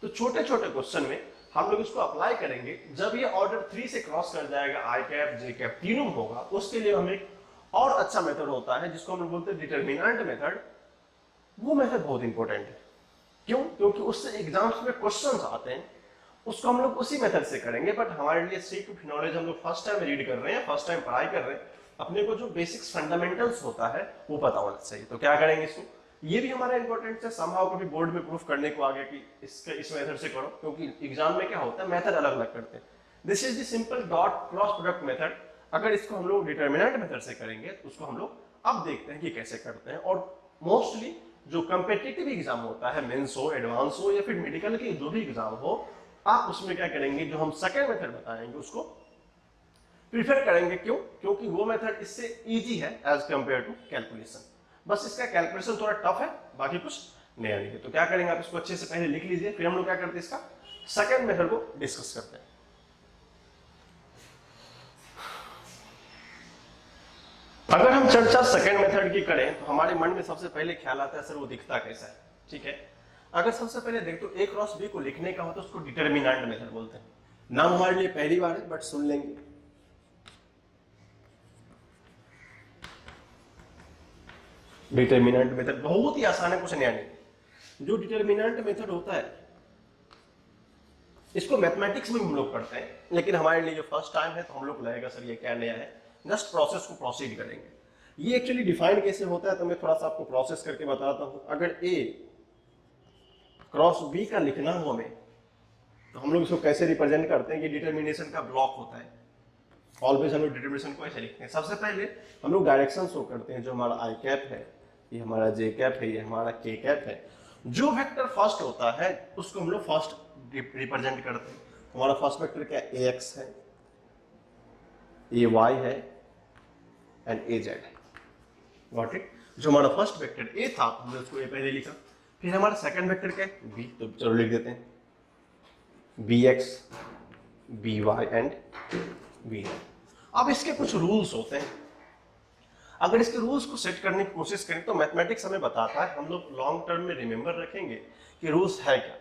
तो छोटे छोटे क्वेश्चन में हम लोग इसको अप्लाई करेंगे। जब ये ऑर्डर 3 से क्रॉस कर जाएगा, आई कैप जे कैप तीनों होगा, उसके लिए हमें और अच्छा मेथड होता है जिसको हम लोग बोलते हैं डिटरमिनेंट मेथड। वो मेथड बहुत इंपॉर्टेंट है। क्यों? क्योंकि उससे एग्जाम्स में क्वेश्चंस आते हैं, उसको हम लोग उसी मेथड से करेंगे। बट हमारे लिए सीक ऑफ नॉलेज, हम लोग फर्स्ट टाइम रीड कर रहे हैं, फर्स्ट टाइम पढ़ाई कर रहे हैं, अपने को जो बेसिक्स फंडामेंटल्स होता है वो पता होना चाहिए। तो क्या करेंगे इसको, ये भी हमारा इंपॉर्टेंट है। समहाउ कभी बोर्ड में प्रूफ करने को आ गया कि इसके इस मेथड से करो, क्योंकि एग्जाम में क्या होता है मेथड अलग अलग करते हैं। This is the simple dot cross product method. अगर इसको हम लोग डिटरमिनेंट मेथड से करेंगे तो उसको हम लोग अब देखते हैं कि कैसे करते हैं। और मोस्टली जो कम्पिटिटिव एग्जाम होता है, मेंस हो, एडवांस हो या फिर मेडिकल के जो भी एग्जाम हो, आप उसमें क्या करेंगे, जो हम सेकेंड मेथड बताएंगे उसको प्रीफर करेंगे। क्यों? क्योंकि वो मेथड इससे इजी है एज कंपेयर टू कैलकुलेशन। बस इसका कैलकुलेशन थोड़ा टफ है, बाकी कुछ नया नहीं है। तो क्या करेंगे, आप इसको अच्छे से पहले लिख लीजिए, फिर हम लोग क्या करते हैं इसका सेकेंड मेथड को डिस्कस करते हैं। अगर हम चर्चा सेकेंड मेथड की करें तो हमारे मन में सबसे पहले ख्याल आता है सर वो दिखता कैसा है। ठीक है, अगर सबसे पहले देख तो ए क्रॉस बी को लिखने का हो तो उसको डिटरमिनेंट मेथड बोलते हैं। नाम हमारे लिए पहली बार है बट सुन लेंगे। डिटरमिनेंट मेथड बहुत ही आसान है, कुछ नया नहीं। जो डिटरमिनेंट मेथड होता है इसको मैथमेटिक्स में हम लोग पढ़ते हैं, लेकिन हमारे लिए जो फर्स्ट टाइम है तो हम लोग लगेगा सर ये क्या नया है। जस्ट प्रोसेस को प्रोसीड करेंगे। ये एक्चुअली डिफाइन कैसे होता है तो मैं थोड़ा सा आपको प्रोसेस करके बताता हूं। अगर ए क्रॉस बी का लिखना हो हमें तो हम लोग इसको कैसे रिप्रेजेंट करते हैं। ये डिटर्मिनेशन का ब्लॉक होता है। ऑलवेज हम लोग डिटर्मिनेशन को ऐसे लिखते हैं। सबसे पहले हम लोग डायरेक्शन शो करते हैं। जो हमारा आई कैप है, ये हमारा जे कैप है, ये हमारा के कैप है। जो वेक्टर फर्स्ट होता है उसको हम लोग फर्स्ट रिप्रेजेंट करते हैं। हमारा फर्स्ट वेक्टर क्या, ए एक्स है, ए वाई है एंड ए जेड है। Got it? जो हमारा फर्स्ट वेक्टर ए था हमने उसको ए पहले लिखा। फिर हमारा सेकंड वेक्टर क्या है, बी, तो चलो लिख देते हैं B X, B Y and B है। अब इसके कुछ रूल्स होते हैं। अगर इसके रूल्स को सेट करने की कोशिश करें तो मैथमेटिक्स हमें बताता है, हम लोग लॉन्ग टर्म में रिमेंबर रखेंगे कि रूल्स है क्या।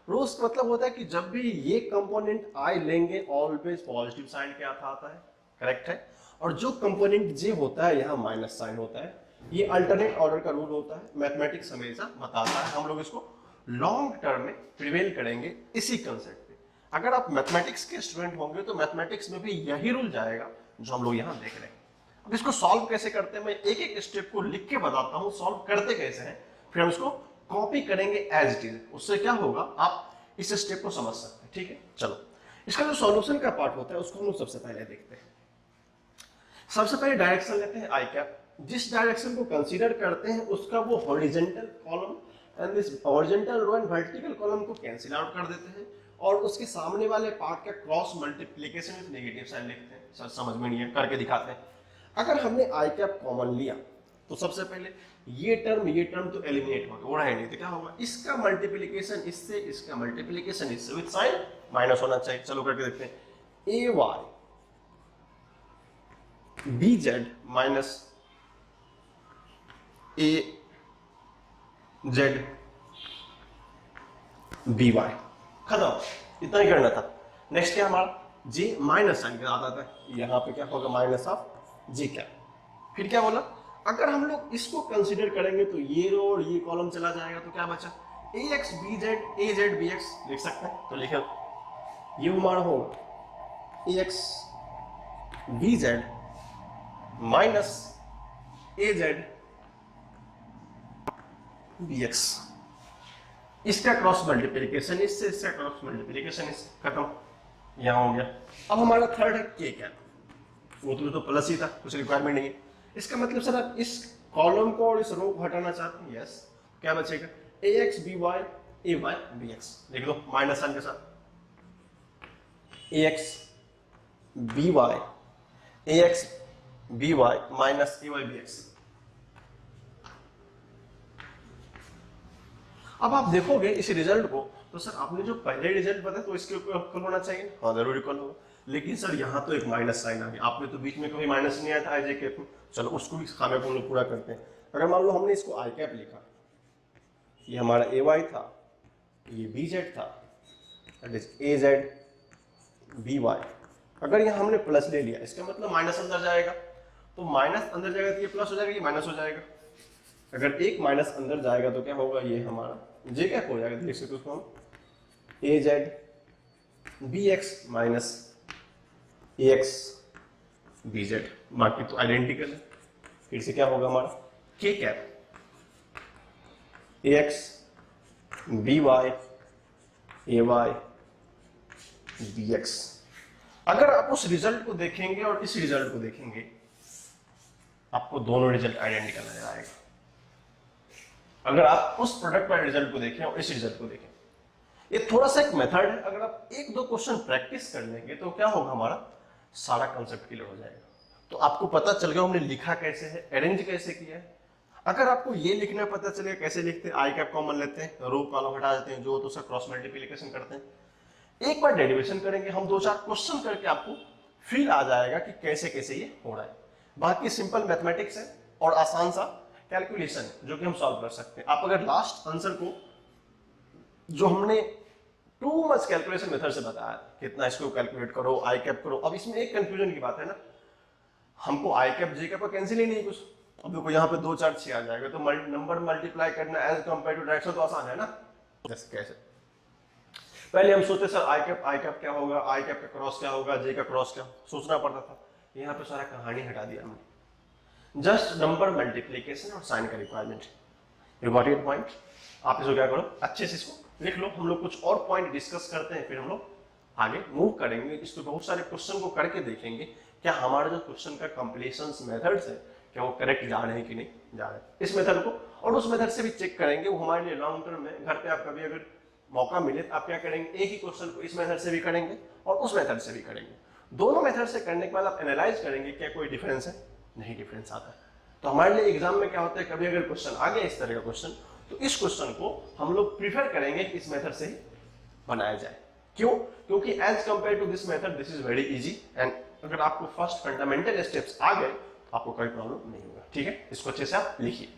रूल्स का मतलब होता है कि जब भी ये कंपोनेंट आई लेंगे ऑलवेज पॉजिटिव साइन के आता है, करेक्ट है। और जो कंपोनेंट जे होता है यहाँ माइनस साइन होता है। ये अल्टरनेट ऑर्डर का रूल होता है, मैथमेटिक्स हमेशा बताता है। हम लोग इसको लॉन्ग टर्म में प्रिवेल करेंगे इसी कंसेप्ट पे। अगर आप मैथमेटिक्स के स्टूडेंट होंगे तो मैथमेटिक्स में भी यही रूल जाएगा जो हम लोग यहाँ देख रहे हैं। अब इसको सॉल्व कैसे करते हैं, मैं एक एक स्टेप को लिख के बताता हूँ सॉल्व करते कैसे हैं, फिर हम इसको कॉपी करेंगे एज इट इज। उससे क्या होगा, आप इस स्टेप को समझ सकते हैं। ठीक है, चलो इसका जो सॉल्यूशन का पार्ट होता है उसको हम लोग सबसे पहले देखते हैं। सबसे पहले डायरेक्शन लेते हैं आई कैप। जिस डायरेक्शन को कंसीडर करते हैं उसका वो horizontal column and this horizontal row and vertical column को कैंसिल आउट कर देते हैं और उसके सामने वाले पार्ट का cross multiplication with negative sign लिखते हैं। सर समझ में नहीं है, करके दिखाते हैं। अगर हमने आई कैप कॉमन लिया तो सबसे पहले ये टर्म तो एलिमिनेट होगा, वो नहीं तो क्या होगा, इसका मल्टीप्लिकेशन इससे, इसका मल्टीप्लिकेशन इससे विद साइन माइनस होना चाहिए। चलो करके देखते हैं। ए Y B Z minus A Z B Y, खत्म, इतना ही करना था। नेक्स्ट क्या हमारा जे माइनस साइन के साथ आता है, यहां पे क्या होगा माइनस ऑफ जी क्या। फिर क्या बोला, अगर हम लोग इसको कंसीडर करेंगे तो ये रो और ये कॉलम चला जाएगा तो क्या बचा, A X B Z A Z B X लिख सकते हैं। तो लिखे ये हमारा होगा A X B Z minus A Z B X. इसका क्रॉस मल्टीप्लिकेशन इससे, इसका क्रॉस मल्टीप्लिकेशन इससे, खत्म, यहां हो गया। अब हमारा थर्ड है के कैप, वो तो प्लस ही था, कुछ रिक्वायरमेंट नहीं है। इसका मतलब सर आप इस कॉलम को और इस रो को हटाना चाहते हैं, यस। क्या बचेगा ए X B Y A Y B X, लिख दो माइनस साइन के साथ, ए एक्स बी वाई, ए एक्स बी वाई माइनस ए वाई बी एक्स। अब आप देखोगे इस रिजल्ट को, तो सर आपने जो पहले रिजल्ट बताया तो इसके ऊपर इक्वल होना चाहिए, हाँ जरूर इक्वल होगा, लेकिन सर यहाँ तो एक माइनस साइन आ गया, आपने तो बीच में कभी माइनस नहीं आया था आई के, चलो उसको भी खामे को हम लोग पूरा करते हैं। अगर मान लो हमने इसको आई कैप लिखा, ये हमारा ए वाई था, ये बी जेड था, that is A Z B Y. अगर यहाँ हमने प्लस ले लिया, इसका मतलब माइनस अंदर जाएगा, तो माइनस अंदर जाएगा तो ये प्लस हो जाएगा, ये माइनस हो जाएगा। अगर एक माइनस अंदर जाएगा तो क्या होगा, ये हमारा जे कैप हो जाएगा, देख सकते हो उसको हम ए जेड बी एक्स माइनस ए एक्स बी जेड, बाकी तो आइडेंटिकल है। फिर से क्या होगा हमारा K cap A X B Y A Y B X. अगर आप उस रिजल्ट को देखेंगे और इस रिजल्ट को देखेंगे, आपको दोनों रिजल्ट आइडेंटिकल नजर आएगा। अगर आप उस प्रोडक्ट वाले रिजल्ट को देखें और इस रिजल्ट को देखें, ये थोड़ा सा एक मेथड है, अगर आप एक दो क्वेश्चन प्रैक्टिस कर लेंगे तो क्या होगा, हमारा सारा कॉन्सेप्ट क्लियर हो जाएगा। तो आपको पता चल गया हमने लिखा कैसे है, अरेंज कैसे किया है। अगर आपको ये लिखना पता चलेगा कैसे लिखते हैं, आई कैप कॉमन लेते हैं, रो कॉलम हटा देते हैं, जो तो सब क्रॉस मल्टीप्लिकेशन करते हैं, एक बार डेरिवेशन करेंगे हम, दो चार क्वेश्चन करके आपको फील आ जाएगा कि कैसे कैसे ये हो रहा है। बाकी सिंपल मैथमेटिक्स है और आसान सा कैलकुलेशन जो कि हम सॉल्व कर सकते हैं। आप अगर लास्ट आंसर को जो हमने टू मच कैलकुलेशन मेथड से बताया, कितना इसको कैलकुलेट करो, आई कैप करो, अब इसमें एक कंफ्यूजन की बात है ना, हमको आई कैप जे कैप कैंसिल ही नहीं कुछ। अब देखो यहाँ पे 2 4 6 आ जाएगा, तो नंबर मल्टीप्लाई करना एज कंपेयर टू डायरेक्शन तो आसान है ना। जैसे कैसे पहले हम सोचते सर आई कैप क्या होगा, आई कैप का क्रॉस क्या होगा, जे का क्रॉस क्या, सोचना पड़ता था। यहाँ पे सारा कहानी हटा दिया हमने, जस्ट नंबर मल्टीप्लीकेशन और साइन का requirement. You got it point. आप इसको क्या करो, अच्छे से इसको लिख लो, हम लोग कुछ और पॉइंट डिस्कस करते हैं, फिर हम लोग आगे मूव करेंगे। इसको बहुत सारे क्वेश्चन को करके देखेंगे क्या हमारे जो क्वेश्चन का कंप्लीशन मेथड्स है क्या वो करेक्ट जा रहे हैं कि नहीं जा रहे हैं, इस मेथड को और उस मेथड से भी चेक करेंगे। वो हमारे लिए लॉन्ग टर्म में घर पे आप कभी अगर मौका मिले तो आप क्या करेंगे, एक ही क्वेश्चन को इस मेथड से भी करेंगे और उस मेथड से भी करेंगे। दोनों मेथड से करने के बाद आप एनालाइज करेंगे क्या कोई डिफरेंस है, नहीं डिफरेंस आता है। तो हमारे लिए एग्जाम में क्या होता है, कभी अगर क्वेश्चन आ गया इस तरह का क्वेश्चन, तो इस क्वेश्चन को हम लोग प्रीफर करेंगे कि इस मेथड से ही बनाया जाए। क्यों? क्योंकि as compare to this method this is very easy, and अगर आपको फर्स्ट फंडामेंटल स्टेप्स आ गए तो आपको कोई प्रॉब्लम नहीं होगा। ठीक है, इसको अच्छे से आप लिखिए।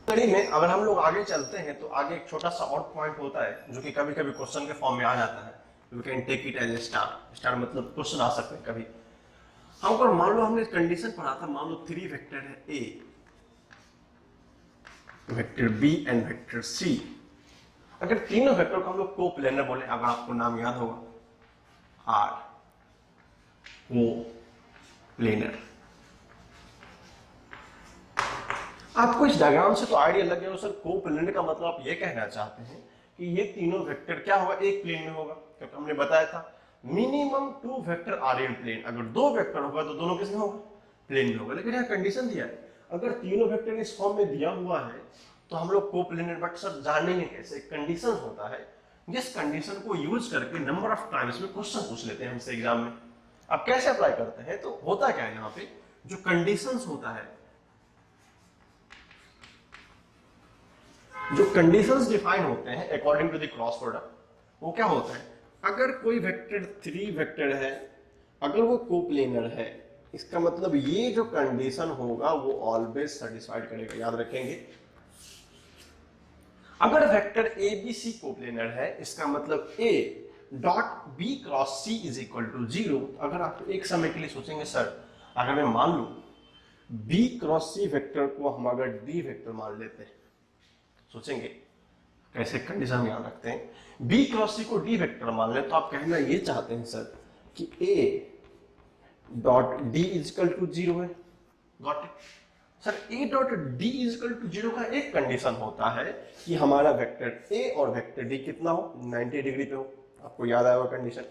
कड़ी में अगर हम लोग आगे चलते हैं तो आगे एक छोटा सा और पॉइंट होता है जो कि कभी कभी क्वेश्चन के फॉर्म में आ जाता है। You can take it as a star. Star मतलब क्वेश्चन आ सकते हैं कभी। हम अगर मान लो हमने कंडीशन पढ़ा था, मान लो 3 वेक्टर है A, vector B and vector C. अगर तीनों वेक्टर को हम लोग को प्लेनर बोले, अगर आपको नाम याद होगा आर को प्लेनर, आपको इस डायग्राम से तो आइडिया लग गया सर को प्लेनर का मतलब आप ये कहना चाहते हैं कि ये तीनों वेक्टर क्या होगा, एक प्लेन में होगा। क्योंकि हमने बताया था minimum 2 vector are in plane. अगर 2 वेक्टर होगा तो दोनों किसमें होगा, प्लेन में होगा। लेकिन यहाँ कंडीशन दिया है, अगर तीनों वेक्टर इस फॉर्म में दिया हुआ है तो हम लोग को प्लेनर, बट सर जानेंगे कैसे, कंडीशन होता है जिस कंडीशन को यूज करके नंबर ऑफ टाइम्स में क्वेश्चन पूछ लेते हैं हमसे एग्जाम में। अब कैसे अप्लाई करते हैं, तो होता क्या है यहाँ पे, जो कंडीशंस होता है, जो कंडीशंस डिफाइन होते हैं according to the cross product, वो क्या होता है, अगर कोई वेक्टर 3 वेक्टर है, अगर वो कोप्लेनर है, इसका मतलब ये जो कंडीशन होगा वो ऑलवेज सेटिस्फाइड करेगा। याद रखेंगे, अगर vector A B C coplanar है, इसका मतलब A dot B cross C is equal to 0। अगर आप एक समय के लिए सोचेंगे सर, अगर मैं मान लू बी क्रॉस सी वेक्टर को हम अगर डी वेक्टर मान लेते हैं, सोचेंगे कैसे कंडीशन में याद रखते हैं, बी क्रॉस सी को डी वेक्टर मान ले, तो आप कहना ये चाहते हैं सर कि A dot D is equal to 0 है। Got it sir, A dot D is equal to 0 का एक कंडीशन होता है कि हमारा वेक्टर ए और वेक्टर डी कितना हो, 90 डिग्री पे हो। आपको याद आया होगा कंडीशन,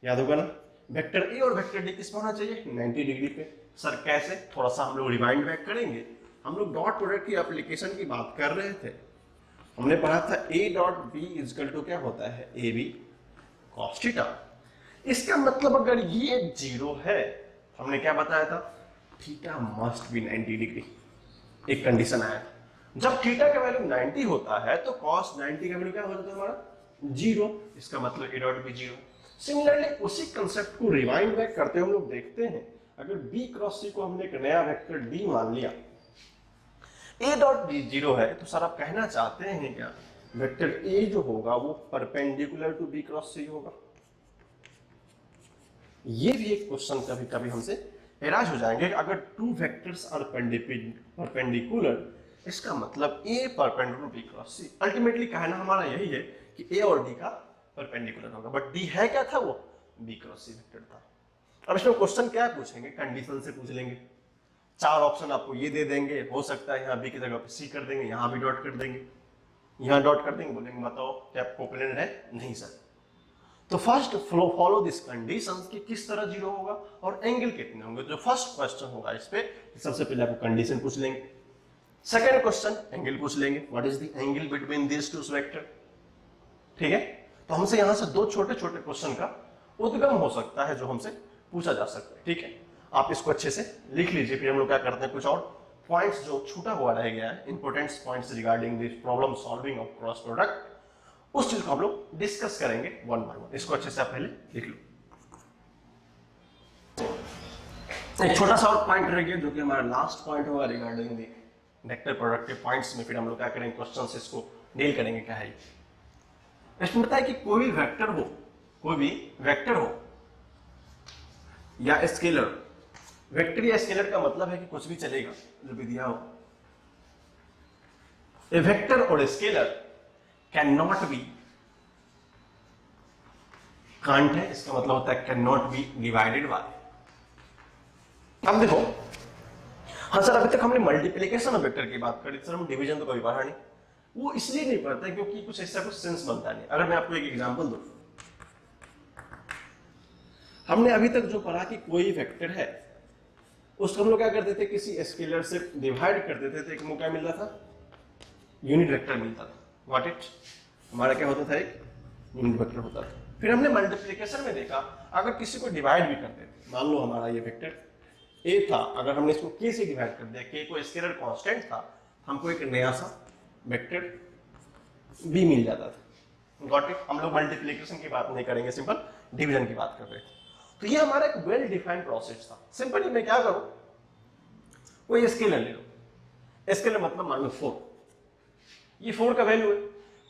याद होगा ना, वेक्टर ए और वेक्टर डी किस पे होना चाहिए, 90 डिग्री पे। सर कैसे, थोड़ा सा हम लोग रिवाइंड बैक करेंगे हम लोग डॉट प्रोडक्ट की एप्लीकेशन की बात कर रहे थे। हमने पढ़ा था a dot B is equal to क्या होता है, ए बी कॉस थीटा। इसका मतलब अगर ये 0 है, हमने क्या बताया था, थीटा मस्ट बी 90 डिग्री। एक कंडीशन आया था, जब थीटा का वैल्यू 90 होता है तो cos 90 का वैल्यू क्या हो जाता है हमारा 0। इसका मतलब a डॉट बी 0। सिमिलरली उसी कंसेप्ट को रिवाइंड बैक करते हुए हम लोग देखते हैं, अगर b क्रॉस c को हमने एक नया वेक्टर d मान लिया, a डॉट बी 0 है, तो सर आप कहना चाहते हैं क्या वेक्टर a जो होगा वो perpendicular to b cross c होगा। ये भी एक क्वेश्चन कभी कभी हमसे एराज हो जाएंगे, अगर टू वेक्टर्स आर परपेंडिकुलर, इसका मतलब a perpendicular b cross c। Ultimately कहना हमारा यही है कि a और d का परपेंडिकुलर होगा, बट d है क्या था, वो b क्रॉस c वेक्टर था। अब इसमें क्वेश्चन क्या पूछेंगे, कंडीशन से पूछ लेंगे। 4 ऑप्शन आपको ये दे देंगे, हो सकता है यहाँ b की जगह पे c कर देंगे, यहाँ भी डॉट कर देंगे, यहाँ डॉट कर देंगे, बोलेंगे बताओ क्या कोप्लेनर है, नहीं सर। तो फर्स्ट फॉलो दिस कंडीशंस कि किस तरह 0 होगा और एंगल कितने होंगे। जो फर्स्ट क्वेश्चन होगा इस पे सबसे पहले आपको कंडीशन पूछ लेंगे, सेकंड क्वेश्चन एंगल पूछ लेंगे, what is the angle between this two vector. ठीक है, तो हमसे यहां से 2 छोटे छोटे क्वेश्चन का उद्गम हो सकता है जो हमसे पूछा जा सकता है। ठीक है, आप इसको अच्छे से लिख लीजिए, फिर हम लोग क्या करते हैं, कुछ और पॉइंट्स जो छूटा हुआ रह गया है, important points regarding this problem solving of cross product, उस चीज को हम लोग डिस्कस करेंगे वन बाय वन। इसको अच्छे से आप पहले लिख लो। एक छोटा सा और पॉइंट रह गया जो कि हमारा लास्ट पॉइंट होगा रिगार्डिंग द वेक्टर प्रोडक्ट के पॉइंट्स में, फिर हम लोग क्या करेंगे, क्वेश्चन इसको डील करेंगे। क्या है इसमें बताया कि कोई भी वेक्टर हो, कोई भी वेक्टर हो या स्केलर, वेक्टर या स्केलर का मतलब है कि कुछ भी चलेगा जो भी दिया हो। ए वेक्टर और scalar can not be, can't है, इसका मतलब होता है can not be divided by. अब देखो, हाँ सर अभी तक हमने मल्टीप्लिकेशन ऑफ वेक्टर की बात करी, सर हम डिवीजन तो कभी पढ़ा नहीं। वो इसलिए नहीं पढ़ता क्योंकि कुछ ऐसा कुछ सेंस बनता नहीं। अगर मैं आपको एक एग्जांपल दूं, हमने अभी तक जो पढ़ा कि कोई वेक्टर है उसको हम लोग क्या करते थे, किसी स्केलर से डिवाइड कर देते थे, एक मौका मिलता था, यूनिट वेक्टर मिलता था। व्हाट इट, हमारा क्या होता था, एक यूनिट वेक्टर होता था। फिर हमने मल्टीप्लिकेशन में देखा, अगर किसी को डिवाइड भी करते थे, मान लो हमारा ये वेक्टर ए था, अगर हमने इसको के से डिवाइड कर दिया, के को स्केलर कांस्टेंट था, हमको एक नया सा वेक्टर बी मिल जाता था। Got it. हम लोग मल्टीप्लिकेशन की बात नहीं करेंगे, सिंपल डिवीजन की बात कर रहे थे। तो ये हमारा एक वेल डिफाइंड प्रोसेस था। सिंपली मैं क्या करूं, कोई स्केलर ले लो, स्केलर मतलब मान लो 4, ये 4 का वैल्यू है।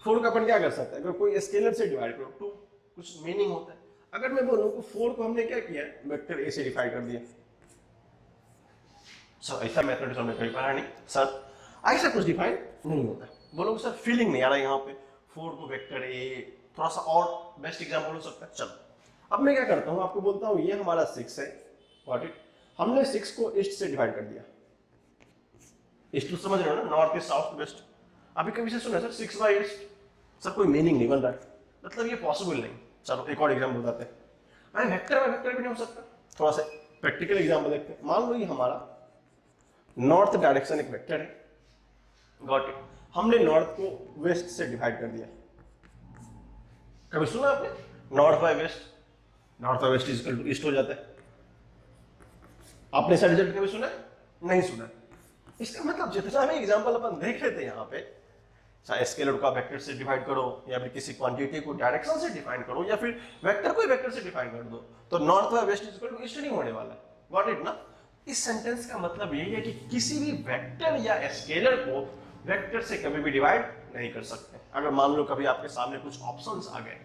4 का अपन क्या कर सकते हैं, अगर कोई स्केलर से डिवाइड करो 2, कुछ मीनिंग होता है। अगर मैं बोलूं कि 4 को हमने क्या किया, वेक्टर ए से डिवाइड कर दिया, सर ऐसा मेथड हमने कहीं पढ़ा नहीं, सर ऐसा कुछ डिफाइन नहीं होता। बोलोगे सर फीलिंग नहीं आ रहा यहाँ पे, 4 को वेक्टर ए, थोड़ा सा और बेस्ट एग्जांपल हो सकता है। चलो अब मैं क्या करता हूँ, आपको बोलता हूँ ये हमारा 6 है, व्हाट इट, हमने 6 को ईस्ट से डिवाइड कर दिया। ईस्ट तो समझ रहे हो ना, नॉर्थ ईस्ट साउथ वेस्ट। अभी कभी से सुना सर 6 बाई ईस्ट, सर कोई मीनिंग नहीं बन रहा है, मतलब ये पॉसिबल नहीं। चलो एक और एग्जाम्पल बताते हैं। अरे वेक्टर में वेक्टर भी नहीं हो सकता, थोड़ा सा प्रैक्टिकल एग्जाम्पल देखते हैं। मान लो ये हमारा नॉर्थ डायरेक्शन एक वेक्टर है, गॉट इट, हमने नॉर्थ को वेस्ट से डिवाइड कर दिया। कभी सुना आपने north by west, north by west equal to east हो जाता है। आपने इसका रिजल्ट कभी सुना, नहीं सुना। इसका मतलब जितना भी एग्जांपल अपन देख रहे थे यहाँ पे, चाहे स्केलर का वेक्टर से डिवाइड करो या फिर किसी क्वांटिटी को डायरेक्शन से डिफाइन करो या फिर वेक्टर को वेक्टर से डिफाइन कर दो, तो north by west equal to east नहीं होने वाला है। गॉट इट ना। इस सेंटेंस का मतलब यही है कि किसी भी वेक्टर या स्केलर को वेक्टर से कभी भी डिवाइड नहीं कर सकते। अगर मान लो कभी आपके सामने कुछ ऑप्शंस आ गए,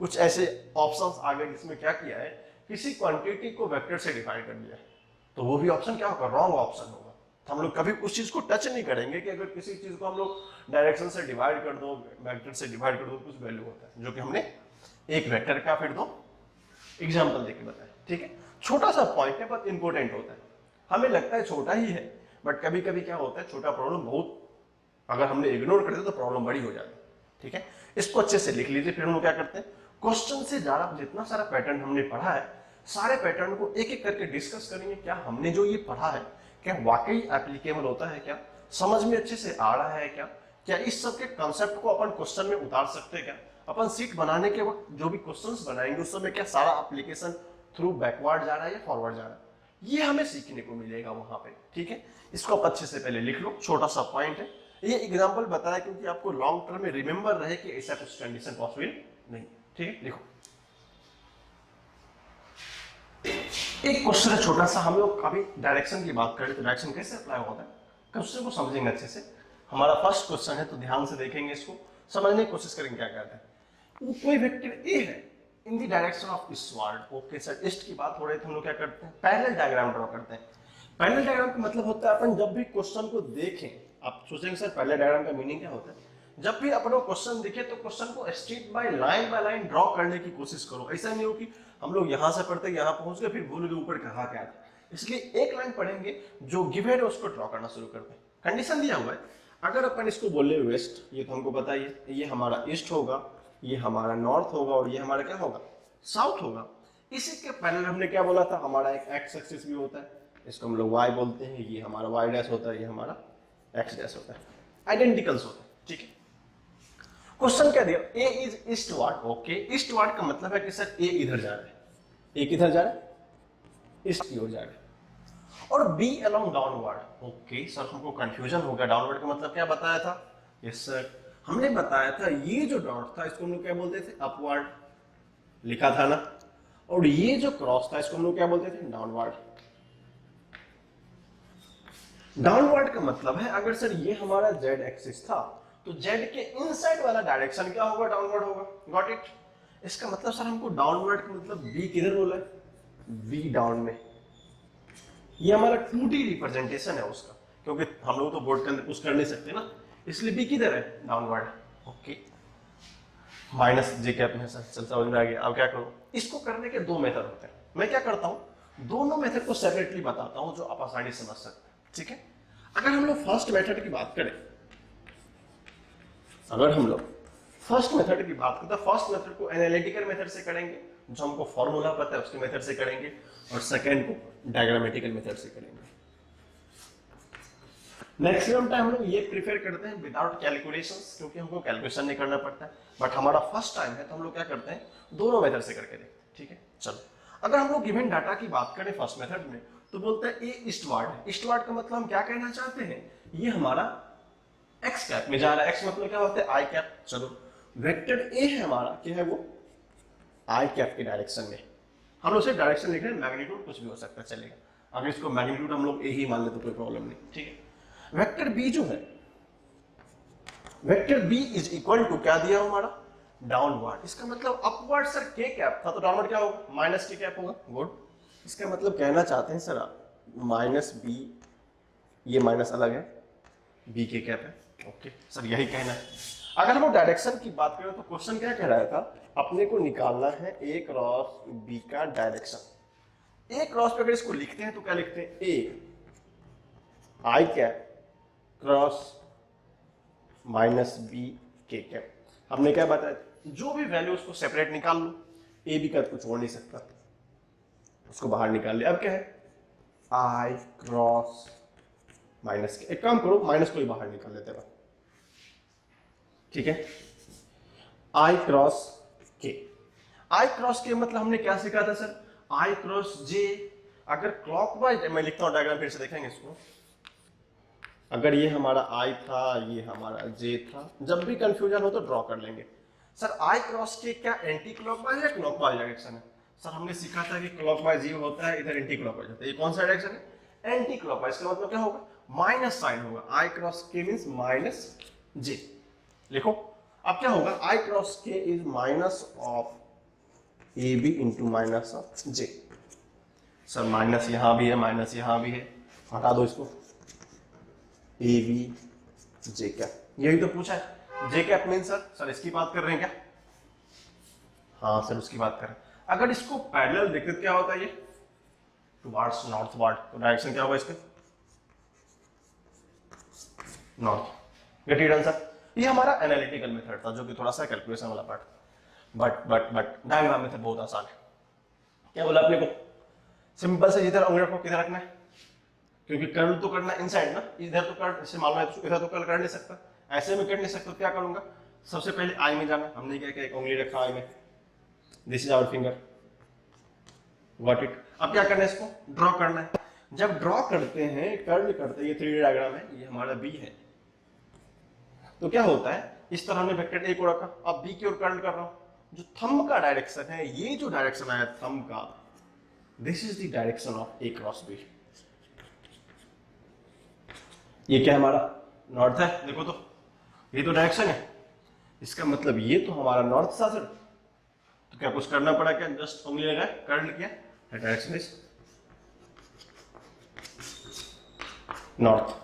कुछ ऐसे ऑप्शंस आ गए जिसमें क्या किया है, किसी क्वांटिटी को वेक्टर से डिफाइन कर दिया, तो वो भी ऑप्शन क्या होगा, रॉन्ग ऑप्शन होगा। तो हम लोग कभी उस चीज को टच नहीं करेंगे कि अगर किसी चीज को हम लोग डायरेक्शन से डिवाइड कर दो, वेक्टर से डिवाइड कर दो, कुछ वैल्यू होता है, जो कि हमने एक वेक्टर का फिर दो एग्जाम्पल देके बताया। ठीक है, छोटा सा पॉइंट है पर इंपॉर्टेंट होता है। हमें लगता है छोटा ही है, बट कभी कभी क्या होता है, छोटा प्रॉब्लम बहुत अगर हमने इग्नोर कर दिया तो प्रॉब्लम बड़ी हो जाती है। ठीक है, इसको अच्छे से लिख लीजिए। फिर हम लोग क्या करते हैं, क्वेश्चन से ज्यादा जितना सारा पैटर्न हमने पढ़ा है, सारे पैटर्न को एक एक करके डिस्कस करेंगे। क्या हमने जो ये पढ़ा है, क्या वाकई एप्लीकेबल होता है, क्या समझ में अच्छे से आ रहा है, क्या इस सब के कंसेप्ट को अपन क्वेश्चन में उतार सकते हैं, क्या अपन सीट बनाने के वक्त जो भी क्वेश्चंस बनाएंगे उस समय क्या सारा एप्लीकेशन थ्रू बैकवर्ड जा रहा है या फॉरवर्ड जा रहा है, ये हमें सीखने को मिलेगा वहां पे। ठीक है, इसको आप अच्छे से पहले लिख लो, छोटा सा पॉइंट है, ये एग्जांपल बताया क्योंकि आपको लॉन्ग टर्म में रिमेंबर रहे कि ऐसा कुछ कंडीशन पॉसिबल नहीं। ठीक है, लिखो एक क्वेश्चन है छोटा सा, हम लोग अभी डायरेक्शन की बात करें तो डायरेक्शन कैसे अप्लाई होता है क्वेश्चन को समझेंगे अच्छे से। हमारा फर्स्ट क्वेश्चन है तो ध्यान से देखेंगे, इसको समझने की कोशिश करेंगे क्या कहते हैं। कोई वेक्टर ए है in the direction of eastward. Okay sir, east की बात हो रही है तो हम लोग क्या करते हैं, पैरेलल डायग्राम ड्रॉ करते हैं। पैरेलल डायग्राम का मतलब होता है अपन जब भी क्वेश्चन को देखें, आप सोचेंगे सर पैरेलल डायग्राम का मीनिंग क्या होता है, जब भी अपन को क्वेश्चन दिखे तो क्वेश्चन को स्ट्रेट बाय लाइन ड्रॉ करने की कोशिश करो। ऐसा नहीं हो कि हम लोग यहां से पढ़ते यहाँ पहुंच गए फिर भूल गए ऊपर कहा क्या था। इसलिए एक लाइन पढ़ेंगे जो गिवन है उसको ड्रॉ करना शुरू करते हैं। कंडीशन दिया हुआ है, अगर अपन इसको बोले वेस्ट, ये तो हमको पता ही है, ये हमारा ईस्ट होगा, ये हमारा नॉर्थ होगा और ये हमारा क्या होगा, साउथ होगा। इसी के पैरेलल हमने क्या बोला था, हमारा एक एक्स एक्सिस भी होता है, इसको हम लोग वाई बोलते हैं, ये हमारा वाई डैश होता है, ये हमारा एक्स डैश होता है, आइडेंटिकल्स होता है। ठीक है, क्वेश्चन क्या दिया, ए इज ईस्टवर्ड। ओके, ईस्टवर्ड का मतलब है कि सर ए इधर जा रहा है, ए किधर जा रहा है, ईस्ट की ओर जा रहा है, और B along downward. Okay sir, हमको कंफ्यूजन हो गया, डाउनवर्ड का मतलब क्या बताया था, यस सर हमने बताया था ये जो डॉट था इसको हम लोग क्या बोलते थे, अपवर्ड लिखा था ना, और ये जो क्रॉस था इसको हम लोग क्या बोलते थे, डाउनवर्ड। डाउनवर्ड का मतलब है अगर सर ये हमारा जेड एक्सिस था तो जेड के इनसाइड वाला डायरेक्शन क्या होगा, डाउनवर्ड होगा। Got it. इसका मतलब सर हमको डाउनवर्ड का मतलब बी किधर बोला है, बी डाउन में। ये हमारा 2D रिप्रेजेंटेशन है उसका, क्योंकि हम लोग तो बोर्ड के अंदर कुछ कर नहीं सकते ना, इसलिए बी किधर है, डाउनवर्ड। ओके, माइनस जे कैप में सर चल समझ में आ गया। अब क्या करूं, इसको करने के दो मेथड होते हैं, मैं क्या करता हूं दोनों मेथड को सेपरेटली बताता हूं जो आप आसानी से समझ सकते हैं। ठीक है, अगर हम लोग फर्स्ट मेथड की बात करें, अगर हम लोग फर्स्ट मेथड की बात करें तो फर्स्ट मेथड को एनालिटिकल मेथड से करेंगे जो हमको फॉर्मूला पता है उसके मेथड से करेंगे, और सेकंड को डायग्रामेटिकल मेथड से करेंगे। मैक्सिमम टाइम हम लोग ये प्रीफर करते हैं विदाउट कैलकुलेशंस, क्योंकि हमको कैलकुलेशन नहीं करना पड़ता है, बट हमारा फर्स्ट टाइम है तो हम लोग क्या करते हैं दोनों मेथड से करके देखते हैं। ठीक है, चलो अगर हम लोग गिवन डाटा की बात करें फर्स्ट मेथड में तो बोलते हैं ए ईस्टवर्ड। ईस्टवर्ड का मतलब हम क्या कहना चाहते हैं, ये हमारा एक्स कैप में जा रहा है, एक्स मतलब क्या होता है, आई कैप। चलो वेक्टर ए है हमारा, क्या है वो, आई कैप के डायरेक्शन में। हम लोग सिर्फ डायरेक्शन लिख रहे हैं, मैग्नीट्यूड कुछ भी हो सकता है चलेगा, अगर इसको मैग्नीट्यूड हम लोग ए ही मान ले तो कोई प्रॉब्लम नहीं। ठीक है, वेक्टर बी जो है, vector B is equal to क्या दिया हमारा, डाउनवर्ड। इसका मतलब अपवर्ड सर के कैप था तो डाउनवर्ड क्या होगा, माइनस के कैप होगा। गुड, इसका मतलब कहना चाहते हैं सर आप माइनस बी, ये माइनस अलग है, बी के कैप है। ओके सर यही कहना है। अगर हम डायरेक्शन की बात करें तो क्वेश्चन क्या कह रहा था, अपने को निकालना है ए क्रॉस बी का डायरेक्शन। ए क्रॉस पे अगर इसको लिखते हैं तो क्या लिखते हैं, ए आई कैप क्रॉस माइनस बी के कैप। हमने क्या बताया, जो भी वैल्यू उसको सेपरेट निकाल लो, ए बी का कुछ छोड़ नहीं सकता, उसको बाहर निकाल ले। अब क्या है, आई क्रॉस माइनस के, एक काम करो माइनस को ही बाहर निकाल लेते हैं। ठीक है, आई क्रॉस के, आई क्रॉस के मतलब हमने क्या सीखा था सर, आई क्रॉस जे। अगर क्लॉकवाइज, मैं लिखता हूं डायग्राम फिर से देखेंगे इसको, अगर ये हमारा आई था ये हमारा जे था, जब भी कंफ्यूजन हो तो ड्रॉ कर लेंगे। सर आई क्रॉस के क्या एंटी क्लॉकवाइज या क्लॉकवाइज डायरेक्शन है, सर हमने सीखा था कि क्लॉकवाइज ये होता है, इधर एंटी क्लॉकवाइज होता है। ये कौन सा डायरेक्शन है, एंटी क्लॉकवाइज। का मतलब क्या होगा, माइनस साइन होगा, I cross K means minus J. लिखो अब क्या होगा, I cross K is minus of A B into minus of J. Sir minus यहां भी है, माइनस यहां भी है, हटा दो इसको, ए बी जे कैप, यही तो पूछा है। जे कैप मीन सर इसकी बात कर रहे हैं क्या, हाँ सर उसकी बात कर रहे हैं। अगर इसको पैरेलल देखते क्या होता है, ये टुवर्ड्स नॉर्थवर्ड, तो डायरेक्शन क्या होगा इसका, नॉर्थ। Get it answer. ये हमारा एनालिटिकल मेथड था जो कि थोड़ा सा कैलकुलेशन वाला पार्ट, बट डायग्राम मेथड बहुत आसान है। क्या बोला अपने को, सिंपल से जिधर उंगली को किधर रखना है, क्योंकि कर्ल तो करना इनसाइड ना, इधर तो कर, इसे मान लो इधर तो कर्ल कर नहीं सकता, ऐसे में कर नहीं सकता, तो क्या करूंगा, सबसे पहले आई में जाना, हमने क्या किया, एक उंगली रखा आई में, this is our finger, got it. अब क्या करना है, इसको ड्रॉ करना है। जब ड्रॉ करते हैं, कर्ल करते हैं, ये 3D डायग्राम है, ये हमारा बी है, तो क्या होता है, इस तरह हमने वेक्टर ए को रखा, अब बी की ओर कर्ल कर रहा हूं, जो थंब का डायरेक्शन है, ये जो डायरेक्शन आया थंब का, this is the direction of A cross B. ये क्या हमारा नॉर्थ है, देखो तो ये तो डायरेक्शन है, इसका मतलब ये तो हमारा नॉर्थ था सर, तो क्या कुछ करना पड़ा क्या, जस्ट उंगली लगाए, कर्ल किया, डायरेक्शन इज नॉर्थ।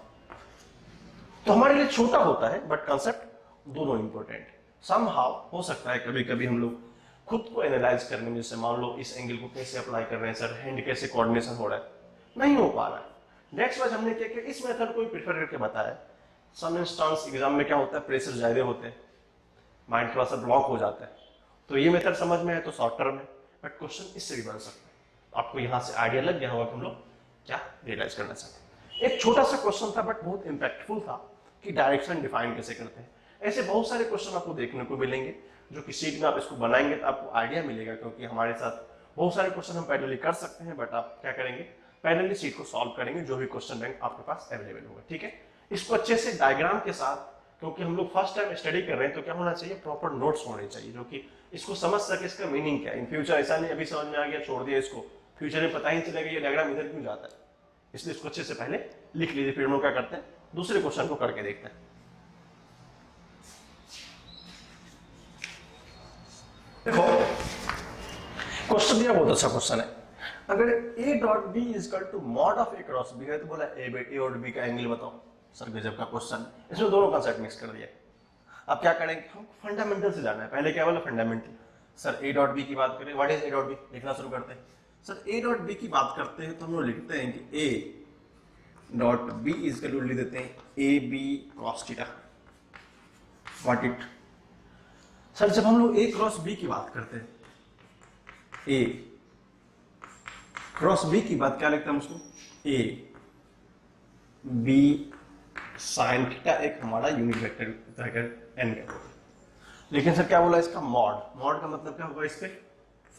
तो हमारे लिए छोटा होता है बट कंसेप्ट दोनों इंपॉर्टेंट। समहाउ हो सकता है कभी कभी हम लोग खुद को एनालाइज करने में, जैसे मान लो इस एंगल को कैसे अप्लाई कर रहे हैं सर, हैंड कैसे कोऑर्डिनेशन हो रहा है, नहीं हो पा रहा है, नेक्स्ट बार हमने क्या किया, इस मेथड को प्रेफर करके बताया। सम इंस्टेंस एग्जाम में क्या होता है, प्रेशर ज्यादा होते हैं, माइंड थोड़ा सा ब्लॉक हो जाता है, तो ये मेथड समझ में है तो शॉर्ट टर्म है, बट क्वेश्चन इससे भी बन सकता है। आपको यहाँ से आइडिया लग गया होगा कि हम लोग क्या रियलाइज करना चाहते हैं। एक छोटा सा क्वेश्चन था बट बहुत इंपैक्टफुल था कि डायरेक्शन डिफाइन कैसे करते हैं। ऐसे बहुत सारे क्वेश्चन आपको देखने को मिलेंगे जो कि शीट में आप इसको बनाएंगे तो आपको आइडिया मिलेगा, क्योंकि हमारे साथ बहुत सारे क्वेश्चन हम पैरेलली कर सकते हैं, बट आप क्या करेंगे, पैरेलली शीट को सॉल्व करेंगे, जो भी क्वेश्चन बैंक आपके पास अवेलेबल होगा, ठीक है। इसको अच्छे से डायग्राम के साथ, क्योंकि हम लोग फर्स्ट टाइम स्टडी कर रहे हैं, तो क्या होना चाहिए, प्रॉपर नोट्स होने चाहिए जो कि इसको समझ सके, इसका मीनिंग क्या है इन फ्यूचर। ऐसा नहीं अभी समझ में आ गया छोड़ दिया इसको, फ्यूचर में पता ही चलेगा ये डायग्राम इधर क्यों जाता है, इसलिए इसको अच्छे से पहले लिख लीजिए, फिर हम लोग क्या करते हैं, दूसरे क्वेश्चन को करके देखते हैं। देखो क्वेश्चन दिया, बहुत अच्छा क्वेश्चन है। अगर a dot B is equal to mod of a cross B है, तो बोला ए और बी का एंगल बताओ। सर गजब का क्वेश्चन, इसमें दोनों कंसेप्ट मिक्स कर दिया। अब क्या करेंगे, हम फंडामेंटल से जाना है, पहले क्या बोला, fundamental. Sir A dot B की बात करें, what is A dot B, लिखना शुरू करते हैं। सर ए डॉट बी की बात करते हैं तो हम लोग लिखते हैं कि A dot B is equal to लिख देते हैं A B cross theta, what it. Sir जब हम लोग ए क्रॉस बी की बात करते हैं, ए क्रॉस बी की बात क्या लिखते हैं उसको, ए बी साइन थीटा, एक हमारा यूनिट वेक्टर एन का। लेकिन सर क्या बोला इसका मॉड, मॉड का मतलब क्या होगा, इस पे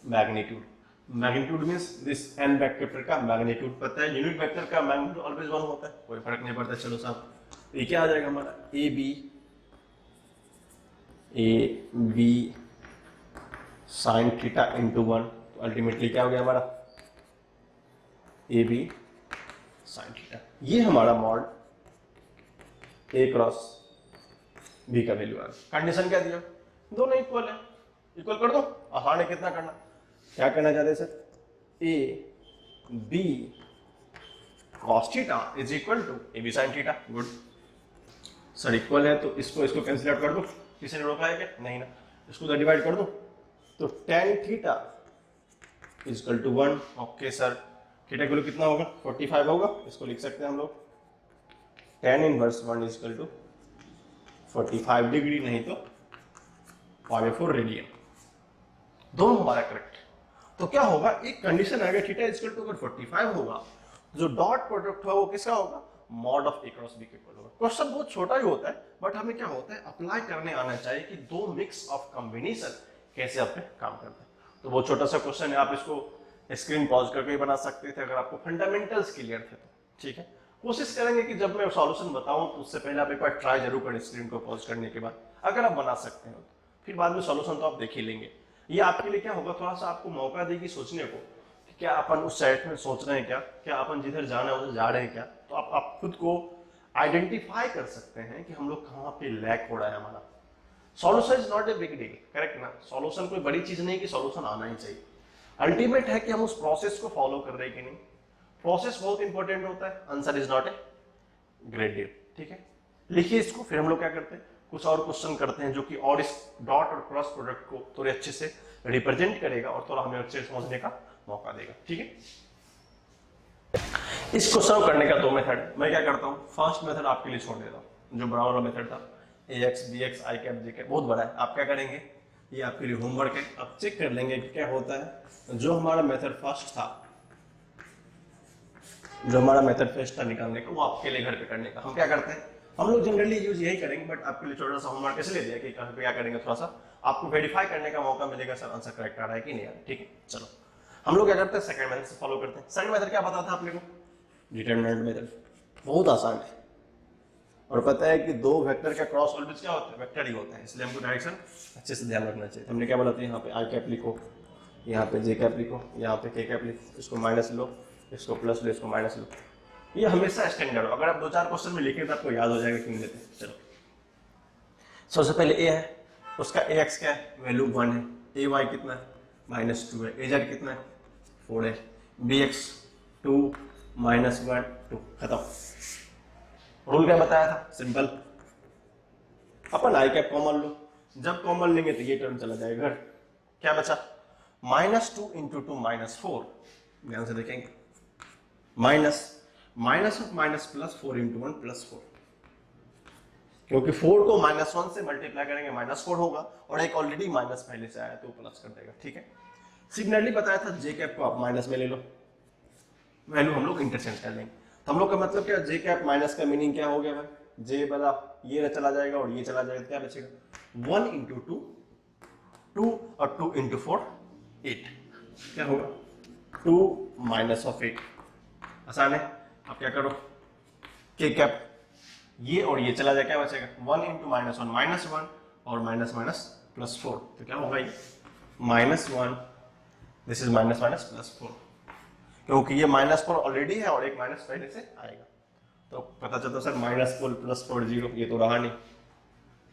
magnitude, magnitude means this an vector का मैग्नीट्यूड, पता है यूनिट वेक्टर का मैग्नीट्यूड ऑलवेज 1 होता है, कोई फर्क नहीं पड़ता। चलो साहब, ये क्या आ जाएगा हमारा, A B sine theta into 1, तो अल्टीमेटली क्या हो गया हमारा, ए बी साइन थीटा। ये हमारा मॉड ए क्रॉस बी का वैल्यू आ गया। कंडीशन क्या दिया, दोनों इक्वल है, इक्वल कर दो, आसान है, कितना करना, क्या करना चाहते हैं sir, A B cos theta is equal to A B sine theta, good. Sir equal है तो इसको कैंसिल आउट कर दो, किसी ने रोका है क्या, नहीं ना, इसको डिवाइड कर दो, तो tan theta is equal to 1, okay sir, theta का वैल्यू कितना होगा, 45 होगा, इसको लिख सकते हैं हम लोग, tan inverse 1 is equal to 45 degree, नहीं तो 4 रेडियन, दोनों हमारा करेक्ट। तो क्या होगा, एक कंडीशन आ गया, थीटा इज इक्वल टू अगर 45 होगा, जो डॉट प्रोडक्ट होगा वो किसका होगा, mod of A cross B के इक्वल होगा। क्वेश्चन बहुत छोटा ही होता है, बट हमें क्या होता है, अप्लाई करने आना चाहिए कि दो मिक्स ऑफ कॉम्बिनेशन कैसे अपने काम करते हैं। तो बहुत छोटा सा क्वेश्चन है, आप इसको स्क्रीन पॉज करके बना सकते थे अगर आपको फंडामेंटल्स क्लियर थे तो, ठीक है। कोशिश करेंगे कि जब मैं सॉल्यूशन बताऊं तो उससे पहले आप एक बार ट्राई जरूर करें, स्क्रीन को पॉज करने के बाद, अगर आप बना सकते हो फिर बाद में सॉल्यूशन तो आप देख ही लेंगे। ये आपके लिए क्या होगा, थोड़ा सा आपको मौका देगी सोचने को कि क्या अपन उस साइड में सोच रहे हैं, क्या अपन जिधर जाना है उधर जा रहे हैं क्या, तो आप खुद को आइडेंटिफाई कर सकते हैं कि हम लोग कहाँ पे लैक हो रहा है हमारा। Solution is not a big deal, correct ना, सॉल्यूशन कोई बड़ी चीज नहीं कि सॉल्यूशन आना ही चाहिए, अल्टीमेट है कि हम उस प्रोसेस को फॉलो कर रहे हैं कि नहीं, प्रोसेस बहुत इंपॉर्टेंट होता है, answer is not a great deal, ठीक है। लिखिए इसको, फिर हम लोग क्या करते हैं, कुछ और क्वेश्चन करते हैं जो कि और इस डॉट और क्रॉस प्रोडक्ट को थोड़े अच्छे से रिप्रेजेंट करेगा और थोड़ा हमें अच्छे से समझने का मौका देगा, ठीक है। इस क्वेश्चन को करने का दो मेथड, मैं क्या करता हूँ, फर्स्ट मेथड आपके लिए छोड़ देता हूँ, जो बड़ा वाला मेथड था, ए एक्स बी एक्स आई कैप जी कैप, बहुत बड़ा है, आप क्या करेंगे, ये आपके लिए होमवर्क है, आप चेक कर लेंगे कि क्या होता है। जो हमारा मेथड फर्स्ट था, जो हमारा मेथड फेस्ट था निकालने का वो आपके लिए घर पे करने का। हम क्या करते हैं, हम लोग जनरली यूज यही करेंगे, बट आपके लिए छोटा सा होमवर्क इसलिए दिया कि कहीं पे क्या करेंगे, थोड़ा सा आपको वेरीफाई करने का मौका मिलेगा सर आंसर करेक्ट आ रहा है कि नहीं आ रहा है। ठीक है, चलो हम लोग क्या करते हैं, सेकंड मेथड से फॉलो करते हैं। सेकंड मेथड क्या पता था आपने को, डिटरमिनेंट मेथड, बहुत आसान है। और पता है कि दो वेक्टर का क्रॉस ऑलवेज क्या होता है, वेक्टर ही होता है, इसलिए हमको डायरेक्शन अच्छे से ध्यान रखना चाहिए। हमने क्या बोला था, यहाँ पे आई कैप लिखो, यहाँ पे जे कैप लिखो, यहाँ पे के कैप लिखो, इसको माइनस लो, इसको प्लस लो, इसको माइनस लो। ये हमेशा स्टैंडर्ड हो, अगर आप 2-4 क्वेश्चन में लिखे तो आपको याद हो जाएगा क्यों लेते हैं। चलो सबसे पहले ए है, उसका ए एक्स क्या है, वैल्यू 1 है, ए वाई कितना है -2 है, ए जेड कितना है 4 है, बी एक्स 2 -1 2, खत्म। रूल क्या बताया था, सिंपल, अपन आई कैप कॉमन लो, जब कॉमन लेंगे तो ये टर्म चला जाएगा घर, क्या बचा -2 × 2 -4, ध्यान से देखेंगे, माइनस ऑफ माइनस प्लस 4 × 1 +4, क्योंकि 4 को -1 से मल्टीप्लाई करेंगे -4 होगा, और एक ऑलरेडी माइनस पहले से आया तो प्लस कर देगा। ठीक है, सिग्नली बताया था जे कैप को आप माइनस में ले लो, वैल्यू हम लोग इंटरचेंज कर लेंगे। तो हम लोग का मतलब क्या, जे कैप माइनस का मीनिंग क्या हो गया भाई, जे वाला ये चला जाएगा और ये चला जाएगा, क्या बचेगा 1 × 2 2 और 2 × 4 8, क्या होगा 2 -8, आसान है। अब क्या करो, के कैप ये और ये चला जाए, क्या बचेगा 1 × -1 -1 और +4, तो क्या होगा ये -1, दिस इज -4, क्योंकि ये -4 ऑलरेडी है और एक माइनस पहले से आएगा, तो पता चलता सर -4 +4 0, ये तो रहा नहीं,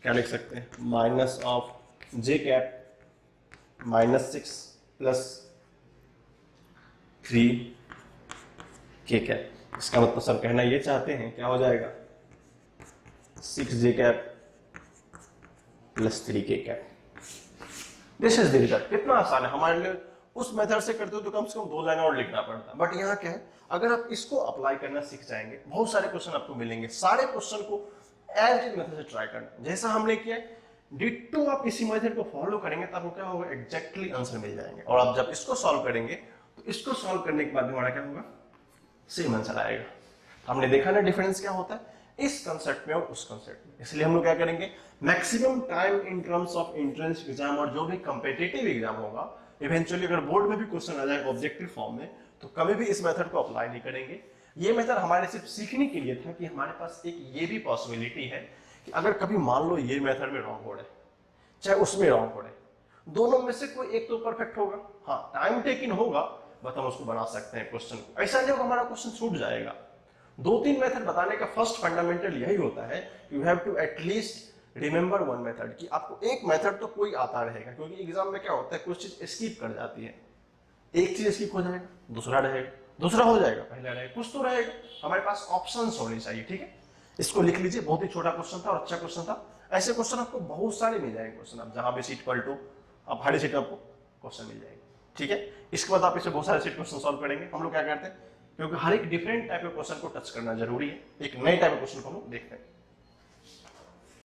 क्या लिख सकते हैं माइनस ऑफ जे कैप -6 + 3 के कैप। इसका मतलब सर कहना ये चाहते हैं क्या हो जाएगा 6 जे कैप + 3 के cap. This is the result. कितना आसान है, हमारे लिए उस मेथड से करते हो तो कम से कम 2 लाइन और लिखना पड़ता, बट यहाँ क्या है, अगर आप इसको अप्लाई करना सीख जाएंगे, बहुत सारे क्वेश्चन आपको मिलेंगे, सारे क्वेश्चन को एज इट मेथड से ट्राई करना, जैसा हमने किया डिट्टो आप इसी मेथड को फॉलो करेंगे तब क्या होगा, एग्जैक्टली आंसर मिल जाएंगे। और आप जब इसको सॉल्व करेंगे तो इसको सॉल्व करने के बाद हमारा क्या होगा, सेम आंसर आएगा। हमने देखा ना डिफरेंस क्या होता है इस कंसेप्ट में और उस कंसेप्ट में, इसलिए हम लोग क्या करेंगे, maximum time in terms of entrance exam और जो भी कॉम्पिटिटिव एग्जाम होगा, इवेंचुअली अगर बोर्ड में भी क्वेश्चन आ जाए ऑब्जेक्टिव फॉर्म में, तो कभी भी इस मेथड को अप्लाई नहीं करेंगे। ये मेथड हमारे सिर्फ सीखने के लिए था कि हमारे पास एक ये भी पॉसिबिलिटी है कि अगर कभी मान लो ये मेथड में रॉन्ग हो रहा है, चाहे उसमें रॉन्ग हो रहा है, दोनों में से कोई एक तो परफेक्ट होगा, हाँ टाइम टेकिंग होगा, बट हम उसको बना सकते हैं क्वेश्चन को, ऐसा नहीं होगा हमारा क्वेश्चन छूट जाएगा। 2-3 मेथड बताने का फर्स्ट फंडामेंटल यही होता है, you have to at least remember one method, कि आपको एक मेथड तो कोई आता रहेगा, क्योंकि एग्जाम में क्या होता है कुछ चीज स्किप कर जाती है, एक चीज स्किप हो जाएगा, दूसरा रहेगा, दूसरा हो जाएगा, पहला रहेगा, कुछ तो रहेगा, हमारे पास ऑप्शंस होने चाहिए। ठीक है, इसको लिख लीजिए, बहुत ही छोटा क्वेश्चन था और अच्छा क्वेश्चन था। ऐसे क्वेश्चन आपको बहुत सारे मिल जाएंगे, क्वेश्चन आप जहां भी सीट पलटो आप हर सीट आपको क्वेश्चन मिल जाएंगे। ठीक है, इसके बाद आप इसे बहुत सारे सीट क्वेश्चन सॉल्व करेंगे। हम लोग क्या करते हैं, क्योंकि हर एक डिफरेंट टाइप के क्वेश्चन को टच करना जरूरी है, एक नए टाइप के क्वेश्चन को हम लोग देखते हैं।